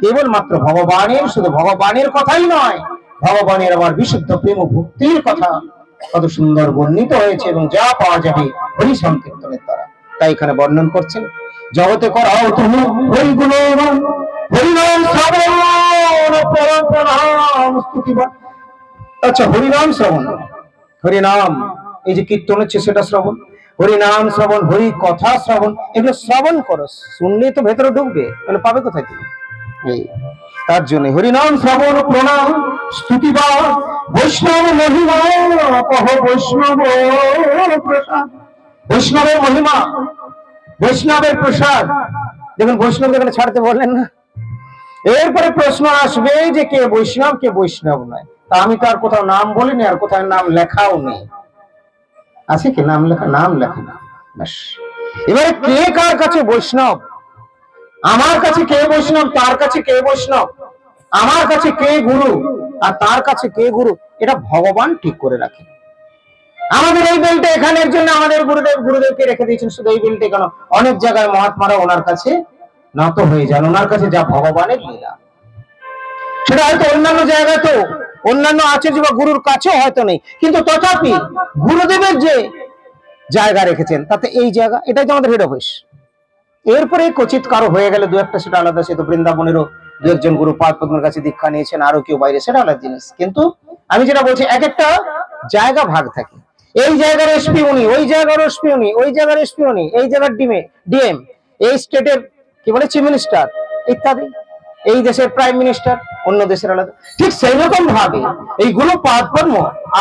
কেবলমাত্র ভগবানের, শুধু ভগবানের কথাই নয়, ভগবানের আবার বিশুদ্ধ প্রেম ও ভক্তির কথা কত সুন্দর বর্ণিত হয়েছে, এবং যা পাওয়া যাবে হরি সংকীর্তনের দ্বারা। তাই এখানে বর্ণন করছেন, জগতে করাও তুমি হরি গুণগান, হরিনাম শ্রবণ পরম প্রণাম স্তুতিবান। আচ্ছা, হরিনাম শ্রবণ, হরিনাম এই যে কীর্তন হচ্ছে সেটা শ্রবণ, হরিনাম শ্রবণ, হরি কথা শ্রবণ, এগুলো শ্রবণ করো, শুনলেই তো ভেতরে ঢুকবে, তাহলে পাবে কোথায় তুমি? এই তার জন্য হরিনাম শ্রবণ প্রণাম স্তুতিবান, বৈষ্ণব মহিমা কহ বৈষ্ণব প্রসাদ। বৈষ্ণবের মহিমা, বৈষ্ণবের প্রসাদ। দেখুন বৈষ্ণব এখানে ছাড়তে বললেন না। এরপরে প্রশ্ন আসবে যে কে বৈষ্ণব কে বৈষ্ণব নয়। তা আমি তো আর কোথাও নাম বলিনি, আর কোথাও নাম লেখাও নেই। আছে কি নাম লেখা? নাম লেখা না, ব্যাস। এবারে কে কার কাছে বৈষ্ণব? আমার কাছে কে বৈষ্ণব, তার কাছে কে বৈষ্ণব, আমার কাছে কে গুরু আর তার কাছে কে গুরু, এটা ভগবান ঠিক করে রাখেন। আমাদের এই বেলটা এখানের জন্য আমাদের গুরুদেবকে রেখে দিয়েছেন শুধু এই বেলটা কেন, অনেক জায়গায় মহাত্মারা ওনার কাছে নত হয়ে যান, ওনার কাছে যা ভগবানের লীলা। সেটা হয়তো অন্যান্য জায়গায় তো অন্যান্য আচার্য বা গুরুর কাছেও হয়তো নেই, কিন্তু তথাপি গুরুদেবের যে জায়গা রেখেছেন তাতে এই জায়গা, এটাই তো আমাদের হেড অফিস। এরপরে কচিত কারো হয়ে গেলে দু একটা, সেটা আলাদা, সে তো বৃন্দাবনেরও দু একজন গুরু পাদ পদ্মের কাছে দীক্ষা নিয়েছেন, আরো কেউ বাইরে, সেটা আলাদা জিনিস। কিন্তু আমি যেটা বলছি, এক একটা জায়গা ভাগ থাকে। এই জায়গার এসপি উনি, ওই জায়গার এসপি উনি, ওই জায়গার এসপি উনি, এই জায়গার ডিএম, এই স্টেটের কি বলে চিফ মিনিস্টার ইত্যাদি, এই দেশের প্রাইম মিনিস্টার, অন্য দেশের আলাদা। ঠিক সেই রকম ভাবে এই গুরু পাদ পদ্ম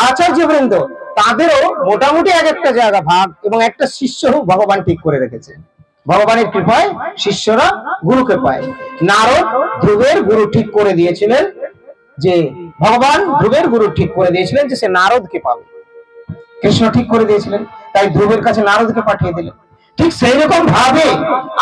আচার্য বৃন্দ তাদেরও মোটামুটি এক একটা জায়গা ভাগ, এবং একটা শিষ্য ভগবান ঠিক করে রেখেছে। ভগবানের কৃপায় শিষ্যরা গুরুকে পায়। নারদ ধ্রুবের গুরু ঠিক করে দিয়েছিলেন যে, ভগবান ধ্রুবের গুরু ঠিক করে দিয়েছিলেন যে সে নারদকে পাবে, কৃষ্ণ ঠিক করে দিয়েছিলেন, তাই ধ্রুবের কাছে নারদকে পাঠিয়ে দিলেন। ঠিক সেই রকম ভাবে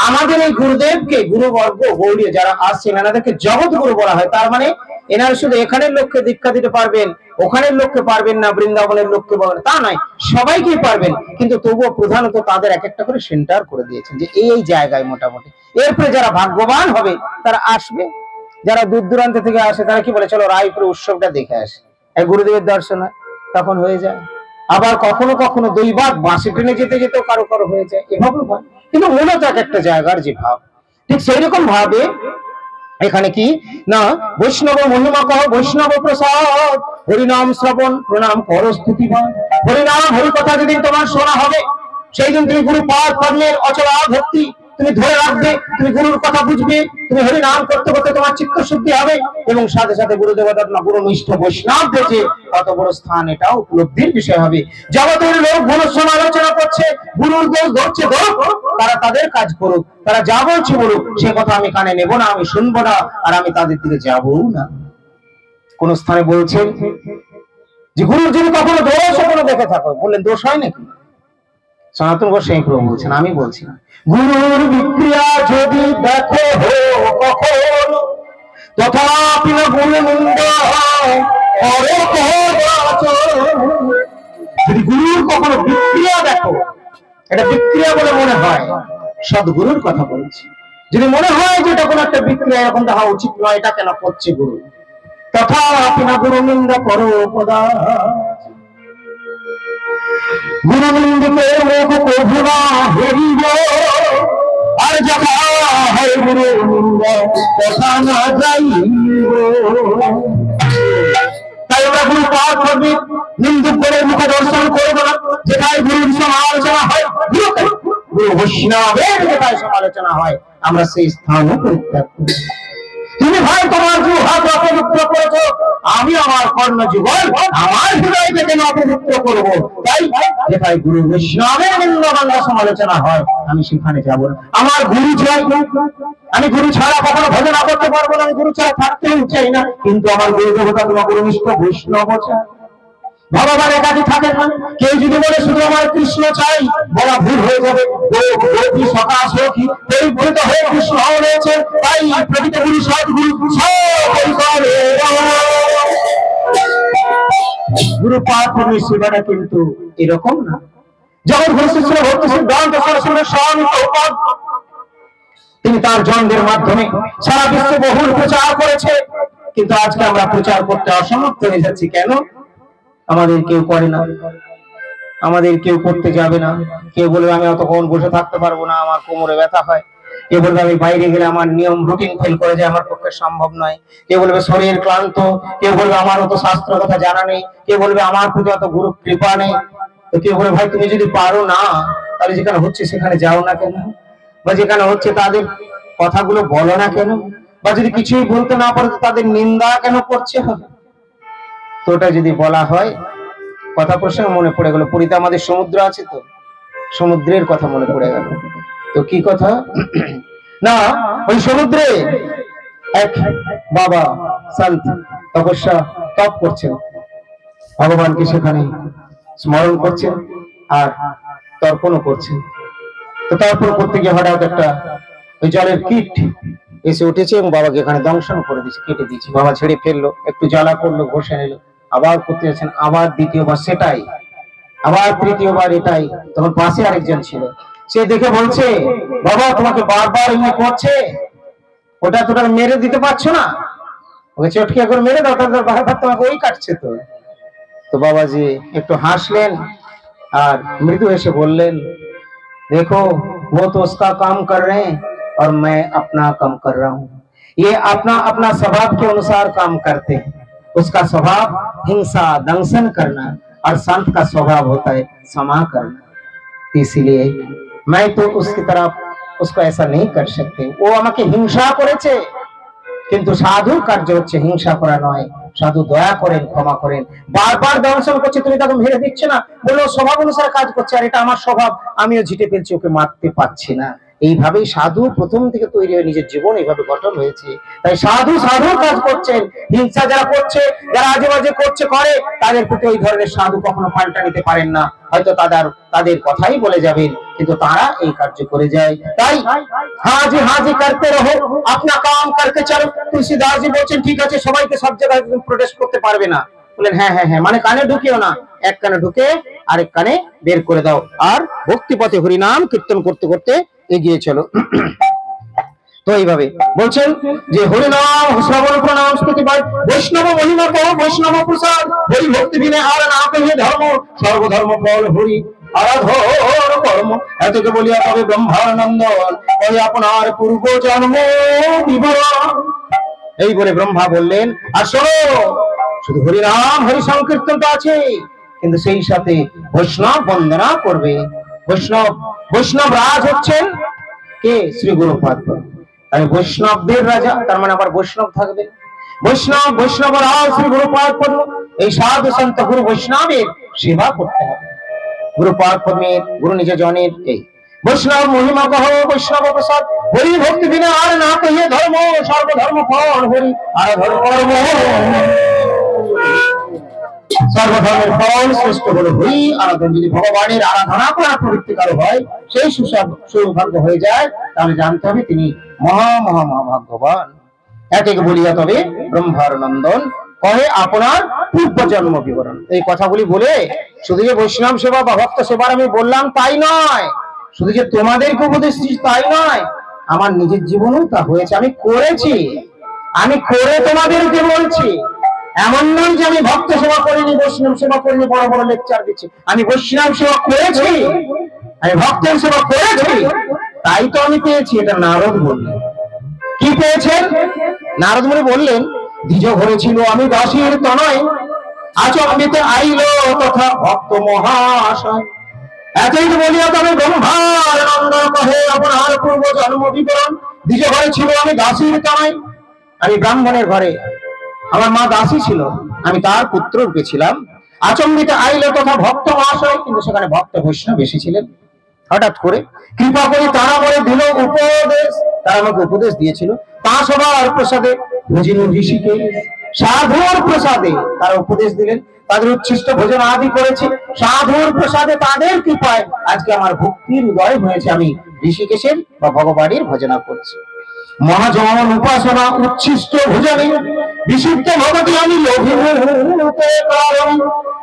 আমাদের এই গুরুদেবকে, গুরুবর্গ গৌড়ীয় যারা আসছেন এনাদেরকে জগৎ গুরু বলা হয়। তার মানে এনারা শুধু এখানের লোককে দীক্ষা দিতে পারবেন, ওখানের লোককে পারবেন না, বৃন্দাবনের লোককে বলেন তা নয়, সবাইকেই পারবেন, কিন্তু তবুও প্রধানত তাদের এক একটা করে সেন্টার করে দিয়েছেন যে এই জায়গায় মোটামুটি। এরপরে যারা ভাগ্যবান হবে তারা আসবে, যারা দূর দূরান্ত থেকে আসে তারা কি বলে, চলো রায়পুরে উৎসবটা দেখে আসে, গুরুদেবের দর্শন হয়, তখন হয়ে যায়। আবার কখনো কখনো দৈবাত বাসে ট্রেনে যেতে যেতেও কারো কারো হয়ে যায়, এভাবে হয়। কিন্তু মূলত এক একটা জায়গার যে ভাব, ঠিক সেই রকম ভাবে এখানে কি না, বৈষ্ণব মহিমা কহ বৈষ্ণব প্রসাদ, হরিনাম শ্রবণ প্রণাম কর স্তুতিবান। হরিনাম হরি কথা যেদিন তোমার শোনা হবে, সেই দিন তুমি গুরু পাদ পদ্মের অচলা ভক্তি তুমি ধরে রাখবে, তুমি গুরুর কথা বুঝবে, তুমি হরি নাম করতে করতে তোমার চিত্ত শুদ্ধি হবে, এবং সাথে সাথে গুরুদেবতার না গুরু নিষ্ঠ বৈষ্ণবদের যে কত বড় স্থান, এটাও উপলব্ধির বিষয় হবে। জগতের লোক গুরুর সমালোচনা করছে, গুরুর দোষ ধরছে, তারা তাদের কাজ করুক, তারা যা বলছে বলুক, সে কথা আমি কানে নেব না, আমি শুনবো না, আর আমি তাদের দিকে যাবো না। কোন স্থানে বলছেন যে গুরুর যদি কখনো দোষ কোনো দেখে থাকো, বললেন দোষ হয় নাকি? সনাতন গোস্বামী প্রভু বলছেন, আমি বলছি না। গুরুর বিক্রিয়া যদি দেখো কখনো, তথাপি না গুরু নিন্দ হয়, যদি গুরুর কখনো বিক্রিয়া দেখো, এটা বিক্রিয়া বলে মনে হয়, সদ্গুরুর কথা বলছি, যদি মনে হয় যে এটা কোনো একটা বিক্রিয়া, এখন দেখা উচিত নয়, এটা কেন করছে গুরু, তথাপি না গুরু নিন্দা করো কদা। গুরু নিন্দুকের মুখ কভুনা হেরিব, আর যথা হয় গুরু নিন্দা কথা না যাইব। তাই আমরা গুরু পাদ পদ্মে নিন্দুকের মুখ দর্শন করব না, যেটাই গুরুর সমালোচনা হয়, গুরু বৈষ্ণবের যেটাই সমালোচনা হয়, আমরা সেই স্থানও পরিত্যাগ করি। তুমি ভাই তোমার দু হাত অপবিত্র করেছো, আমি আমার কর্ণ যুগল আমার হৃদয় থেকে অপবিত্র করবো, তাই যেখানে গুরু বৈষ্ণবের নিন্দা সমালোচনা হয় আমি সেখানে যাবো না। আমার গুরু চাই, আমি গুরু ছাড়া কখনো ভজন করতে পারবো না, আমি গুরু ছাড়া থাকতেও চাই না, কিন্তু আমার গুরু দেবতা তোমার গুরুনিষ্ঠ বৈষ্ণব চাই। ভগবান একাকি থাকেন না, কেউ যদি বলে শুধু আমার কৃষ্ণ চাই, বলা ভুল হয়ে যাবে। পরিপূরিত হয়ে কৃষ্ণ হয়েছে, তাই প্রকৃত গুরু সদ্গুরু গুরু পাদ পদ্মের সেবাটা কিন্তু এরকম না। যখন শ্রী ভক্তি সিদ্ধান্ত সরস্বতীর স্বামীর পদ, তিনি তার জন্মের মাধ্যমে সারা বিশ্বে বহুল প্রচার করেছে, কিন্তু আজকে আমরা প্রচার করতে অসমর্থ হয়ে যাচ্ছি। কেন? আমাদের কেউ করে না, আমাদের কেউ করতে যাবে না। কেউ বলবে আমি অতক্ষণ বসে থাকতে পারবো না, আমার কোমরে ব্যথা হয়। কেউ বলবে আমি বাইরে গেলে আমার নিয়ম রুটিন ফেল করে যায়, আমার পক্ষে সম্ভব নয়। কেউ বলবে শরীর ক্লান্ত, কেউ বলবে আমার অত শাস্ত্র কথা জানা নেই, কেউ বলবে আমার প্রতি অত গুরু কৃপা নেই। তো কেউ বলে ভাই তুমি যদি পারো না, তাহলে যেখানে হচ্ছে সেখানে যাও না কেন, বা যেখানে হচ্ছে তাদের কথাগুলো বলো না কেন, বা যদি কিছুই বলতে না পারো তাদের নিন্দা কেন করছে হবে। তো ওটা যদি বলা হয়, কথা প্রসঙ্গে মনে পড়ে গেল, পুরীতে আমাদের সমুদ্র আছে, তো সমুদ্রের কথা মনে পড়ে গেল। তো কি কথা না, ওই সমুদ্রে এক বাবা সন্ত তপস্যা তপ করছেন, ভগবানকে সেখানে স্মরণ করছেন আর তর্পণও করছেন। তো তর্পণ করতে গিয়ে হঠাৎ একটা ওই জলের কীট এসে উঠেছে এবং বাবাকে এখানে দংশন করে দিয়েছে, কেটে দিয়েছে। বাবা ছেড়ে ফেললো, একটু জ্বালা করলো, ঘষে নিল, আবার করতে যাচ্ছেন, আবার দ্বিতীয়বার সেটাই, আবার তৃতীয়বার এটাই। তখন পাশে আরেকজন ছিল, সে দেখে বলছে, বাবা তোমাকে বারবার এমনি করছে, ওটা তোটা মেরে দিতে পারছো না, ওকে চটকে করে মেরে দাও, তাহলে বারবার তোমাকে ওই কাটছে তো। তো বাবাজি একটু হাসলেন আর মৃদু এসে বললেন, देखो वो तो उसका काम कर रहे हैं और मैं अपना काम कर रहा हूँ। ये अपना अपना स्वभाव के अनुसार काम करते हैं। उसका स्वभाव हिंसा दंशन करना और संत का स्वभाव होता है क्षमा करना। इसीलिए मैं तो उसकी तरफ उसको ऐसा नहीं कर सकते। वो আমাকে হিংসা করেছে, কিন্তু সাধু কার্য হচ্ছে হিংসা করা নয়, সাধু দয়া করেন, ক্ষমা করেন। বারবার দংশন করছে, তুমি তাকে মেরে দিচ্ছ না, বলে স্বভাব অনুসারে কাজ করছে, আর এটা আমার স্বভাব, আমিও ঝিটে ফেলছি, ওকে মারতে পারছি না। এইভাবেই সাধু প্রথম থেকে তৈরি হয়ে নিজের জীবন এইভাবে গঠন হয়েছে। তাই সাধু সাধু কাজ করছেন, হিংসা যারা করছে, যারা আজে বাজে করছে করে, তাদের প্রতি ওই ধরনের সাধু কখনো পাল্টা নিতে পারেন না। হয়তো তাদের কথাই বলে যাবেন, কিন্তু তারা এই কার্য করে যায়। তাই হাজি হাজি করতে রহো, আপনা কাম করতে চলো। তুলসীদাস জি বলছেন, ঠিক আছে সবাইকে সব জায়গায় প্রোটেস্ট করতে পারবে না। বলেন হ্যাঁ হ্যাঁ হ্যাঁ, মানে কানে ঢুকিও না, এক কানে ঢুকে আরেক কানে বের করে দাও, আর ভক্তি পথে হরিনাম কীর্তন করতে করতে এগিয়ে চলো। তো এইভাবে বলছেন যে হরিনাম শ্রবণ প্রণাম স্তুতি পাঠ বৈষ্ণব মহিমা কহ বৈষ্ণব প্রসাদ, হরি ভক্তি বিনে আর না কহে ধর্ম, সর্বধর্ম ফল হরি আরাধর কর্ম। এতকে বলিয়া তবে ব্রহ্মানন্দন ওই আপনার পূর্ব জন্ম বিবরণ। এই বলে ব্রহ্মা বললেন, আর শোনো, শুধু হরিনাম হরি সংকীর্তনটা আছে, কিন্তু সেই সাথে বৈষ্ণব বন্দনা করবে। বৈষ্ণব রাজ হচ্ছেন কে? শ্রী গুরুপাদ। তাই বৈষ্ণবদের রাজা, তার মানে আবার বৈষ্ণব থাকবে। বৈষ্ণব রাজ শ্রী গুরুপাদ পদ্ম। এই সাধু সন্ত গুরু বৈষ্ণবের সেবা করতে হবে। গুরুপাদ পদ্মের গুরু নিজ জনের এই বৈষ্ণব মহিমা কহ বৈষ্ণব প্রসাদ, হরি ভক্তি বিনা আর না কহিয়ে ধর্ম, সর্বধর্ম ফল হরি আর ধর্ম। সর্বধর্মের ফল শ্রেষ্ঠ হলো হরি আরাধন। যদি ভগবানের আরাধনা করার প্রবৃত্তি কারো হয়, সেই সৌভাগ্য হয়ে যায়, তাহলে জানতে হবে তিনি মহা মহা মহাভাগ্যবান। একে বলিয়া তবে ব্রহ্মার নন্দন কহে আপনার পূর্ব জন্ম বিবরণ। এই কথাগুলি বলে শুধু যে বৈষ্ণব সেবা বা ভক্ত সেবার আমি বললাম তাই নয়, শুধু যে তোমাদেরকে উপদেশ তাই নয়, আমার নিজের জীবনেও তা হয়েছে, আমি করেছি, আমি করে তোমাদেরকে বলছি। এমন নয় যে আমি ভক্ত সেবা করিনি, বৈষ্ণব সেবা করিনি, বড় বড় লেকচার দিচ্ছি। আমি বৈষ্ণব সেবা করেছি, আমি ভক্তের সেবা করেছি, তাই তো আমি পেয়েছি। এটা নারদ বললেন। কি পেয়েছেন? নারদ মুনি বললেন, দ্বিজ ঘরে ছিল আমি দাসীর তনয়, আচম্বিতে আইল তথা ভক্ত মহাশয়। এতই বলিয়া তবে ব্রহ্মার নন্দন কহে আপনার পূর্ব জন্ম বিবরণ। দ্বিজ ঘরে ছিল আমি দাসীর তনয়, আমি ব্রাহ্মণের ঘরে, আমার মা দাসী ছিল, আমি তার পুত্র রূপে ছিলাম। আচম্বিতে আইল তথা ভক্ত মহাশয়, কিন্তু সেখানে ভক্ত বৈষ্ণব এসেছিলেন। হঠাৎ করে কৃপা করে তারা বলে দিল উপদেশ, তারা আমাকে উপদেশ দিয়েছিল। তা সবার প্রসাদে ভোজন ঋষিকে সাধুর প্রসাদে তারা উপদেশ দিলেন, তাদের উচ্ছিষ্ট ভোজন আদি করেছি। সাধুর প্রসাদে তাদের কৃপায় আজকে আমার ভক্তির উদয় হয়েছে, আমি ঋষিকেশের বা ভগবানের ভজনা করছি। মহাজন উপাসনা উচ্ছিষ্ট ভোজনে বিশুদ্ধ ভগবতী আমি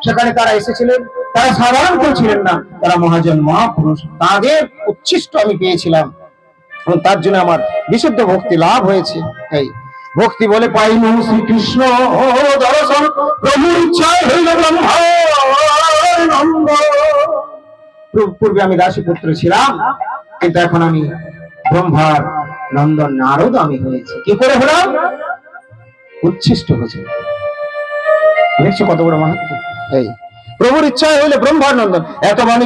সেখানে তারা এসেছিলেন, তারা সাধারণ কেউ ছিলেন না, তারা মহাজন মহাপুরুষ, তাদের উচ্ছিষ্ট আমি পেয়েছিলাম এবং তার জন্য আমার বিশুদ্ধ ভক্তি লাভ হয়েছে। এই ভক্তি বলে পাইনু শ্রীকৃষ্ণ দর্শন, প্রভুর ইচ্ছায় হইল ব্রহ্মানন্দ। পূর্বে আমি দাসী পুত্র ছিলাম, কিন্তু এখন আমি ব্রহ্মার নন্দন নারদ আমি হয়েছি। কি করে হলাম? উচ্ছিষ্ট হয়েছে। দেখছো কত বড় মাহাত্ম্য। এই প্রভুর ইচ্ছায় হইলে ব্রহ্মার নন্দন। এত বাণী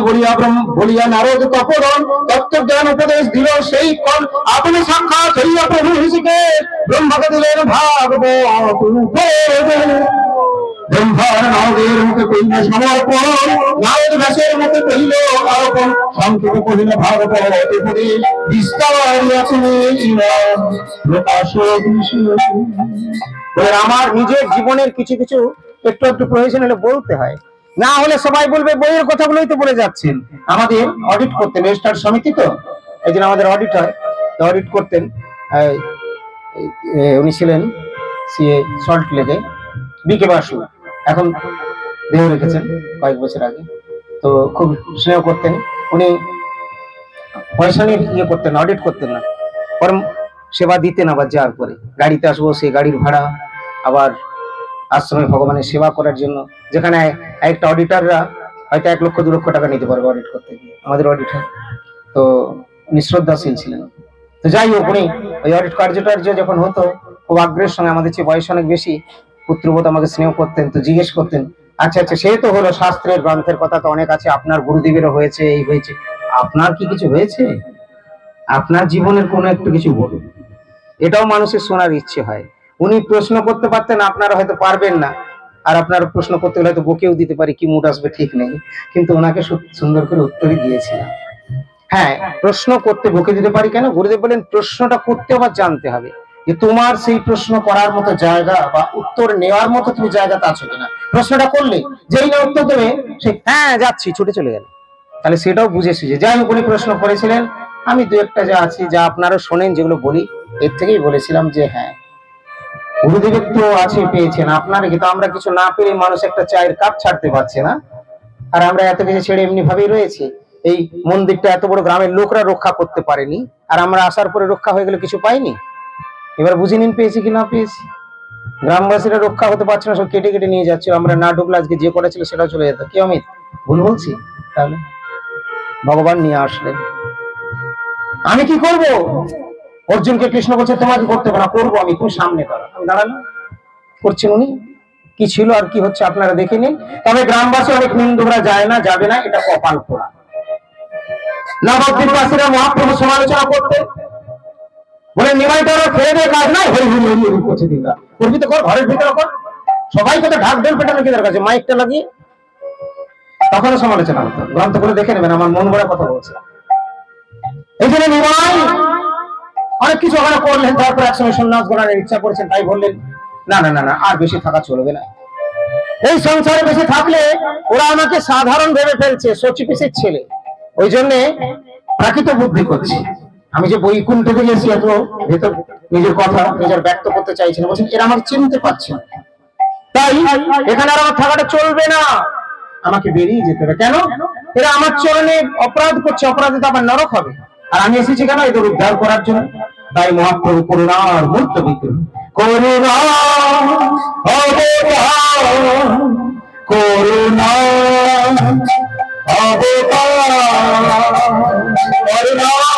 বলিয়া নারদ তপোধন তত্ত্ব জ্ঞান উপদেশ দিল সেই ক্ষণ, আপনি সাক্ষাৎ হইয়া প্রভু ঋষিকেশ ব্রহ্মাকে দিলেন ভাগবত উপদেশ। ব্রহ্মার নারদের মুখে কহিল সমর্পণ, নারদ ব্যাসের মুখে কহিল আরোপণ, সংক্ষেপে কহিল ভাগবত উপদেশ বিস্তার প্রকাশ। আমার নিজের জীবনের কিছু কিছু একটু একটু প্রয়োজন হলে বলতে হয়, না হলে সবাই বলবে বইয়ের কথাগুলোই তো বলে যাচ্ছেন। আমাদের অডিট করতে রেজিস্টার সমিতি, তো এই জন্য আমাদের অডিট হয়। তো অডিট করতেন। উনি ছিলেন সিএ সল্ট লেকে, বিকে বাসু, এখন দেহ রেখেছেন কয়েক বছর আগে। তো খুব স্নেহ করতেন উনি, পয়সা নিয়ে ইয়ে করতেন, অডিট করতেন না, পরম সেবা দিতেন। আবার যাওয়ার পরে গাড়িতে আসবো, সেই গাড়ির ভাড়া, আবার আশ্রমে ভগবানের সেবা করার জন্য, যেখানে একটা অডিটাররা হয়তো 1 লক্ষ 2 লক্ষ টাকা নিতে পারবে অডিট করতে গিয়ে, আমাদের অডিটার তো উনি শ্রদ্ধাশীল ছিলেন। তো যাই হোক, উনি ওই অডিট কার্যটার্য যখন হতো খুব আগ্রহের সঙ্গে, আমাদের চেয়ে বয়স অনেক বেশি, পুত্রবোধ, আমাকে স্নেহ করতেন। তো জিজ্ঞেস করতেন, আচ্ছা আচ্ছা সে তো হলো, শাস্ত্রের গ্রন্থের কথা তো অনেক আছে, আপনার গুরুদেবেরও হয়েছে, এই হয়েছে, আপনার কি কিছু হয়েছে? আপনার জীবনের কোনো একটু কিছু বলুন। এটাও মানুষের শোনার ইচ্ছে হয়। উনি প্রশ্ন করতে পারতেন, আপনারা হয়তো পারবেন না, আর আপনার প্রশ্ন করতে গেলে হয়তো বকেও দিতে পারি, কি মুড আসবে ঠিক নেই, কিন্তু ওনাকে সুন্দর করে উত্তরই দিয়েছিলাম। হ্যাঁ, প্রশ্ন করতে বকে দিতে পারি কেন? গুরুদেব বলেন প্রশ্নটা করতে আবার জানতে হবে যে তোমার সেই প্রশ্ন করার মতো জায়গা বা উত্তর নেওয়ার মতো তুমি জায়গাতে আছো কিনা। প্রশ্নটা করলে যেই না উত্তর দেবে সে হ্যাঁ যাচ্ছি ছুটে চলে গেল, তাহলে সেটাও বুঝেছি যে যাই হোক উনি প্রশ্ন করেছিলেন। আমি দু একটা যা আছি, যা আপনারা শোনেন, যেগুলো বলি, এর থেকেই বলেছিলাম যে হ্যাঁ, গুরুদেবের তো আছে, পেয়েছেন, আপনার কিন্তু আমরা কিছু না পেলে মানুষ একটা চায়ের কাপ ছাড়তে পারছে না, আর আমরা এত কিছু ছেড়ে এমনি ভাবেই রয়েছে। এই মন্দিরটা এত বড় গ্রামের লোকরা রক্ষা করতে পারেনি, আর আমরা আসার পরে রক্ষা হয়ে গেলে কিছু পাইনি। এবার বুঝে নিন পেয়েছি কি না পেয়েছি। গ্রামবাসীরা রক্ষা হতে পারছে না, সব কেটে কেটে নিয়ে যাচ্ছে, আমরা না ঢুকলে আজকে যে কটা ছিল সেটাও চলে যেত। কি অমিত ভুল বলছি? তাহলে ভগবান নিয়ে আসলেন, আমি কি করব? অর্জুনকে কৃষ্ণ বলছে তোমাকে করতে হবে না, করবো আমি, তুমি সামনে দাঁড়াও। আমি দাঁড়ালাম, করছেন উনি। কি ছিল আর কি হচ্ছে আপনারা দেখে নিন। তবে গ্রামবাসী অনেক নিন্দুকরা যায় না, যাবে না, এটা কপাল পোড়া। নবদ্বীপবাসীরা মহাপ্রভু সমালোচনা করতে বলে, নিমাইটা খেয়ে দিয়ে কাজ নাই, হই হই হই করছে দিদা, করবি তো কর, ঘরের ভিতরে কর, সবাইকে তো ঢাক ঢোল পেটানো কি দরকার আছে, মাইকটা লাগিয়ে। তখনও সমালোচনা হতো, গ্রন্থ করে দেখে নেবেন, আমার মন গড়া কথা বলছে। এই জন্য নিমাই অনেক কিছু ওখানে করলেন, তারপর একসময় সন্ন্যাস গ্রহণের ইচ্ছা করেছেন, তাই বললেন না না না না, আর বেশি থাকা চলবে না, এই সংসারে বেশি থাকলে ওরা আমাকে সাধারণ ভেবে ফেলছে, সচি পিসের ছেলে, ওই জন্য প্রাকৃত বুদ্ধি করছি। আমি যে বৈকুণ্ঠ থেকে এসেছি, এত ভেতর নিজের কথা নিজের ব্যক্ত করতে চাইছেন, বলছেন এরা আমাকে চিনতে পারছে না, তাই এখানে আর আমার থাকাটা চলবে না, আমাকে বেরিয়ে যেতে হবে। কেন? এরা আমার চরণে অপরাধ করছে, অপরাধে তো আবার নরক হবে, আর আমি এসেছি কেন? এদের উদ্ধার করার জন্য। তাই মহাপ্রভু করুণার মূর্ত বিগ্রহ, করুণা অবতার, করুণা অবতার, করুণা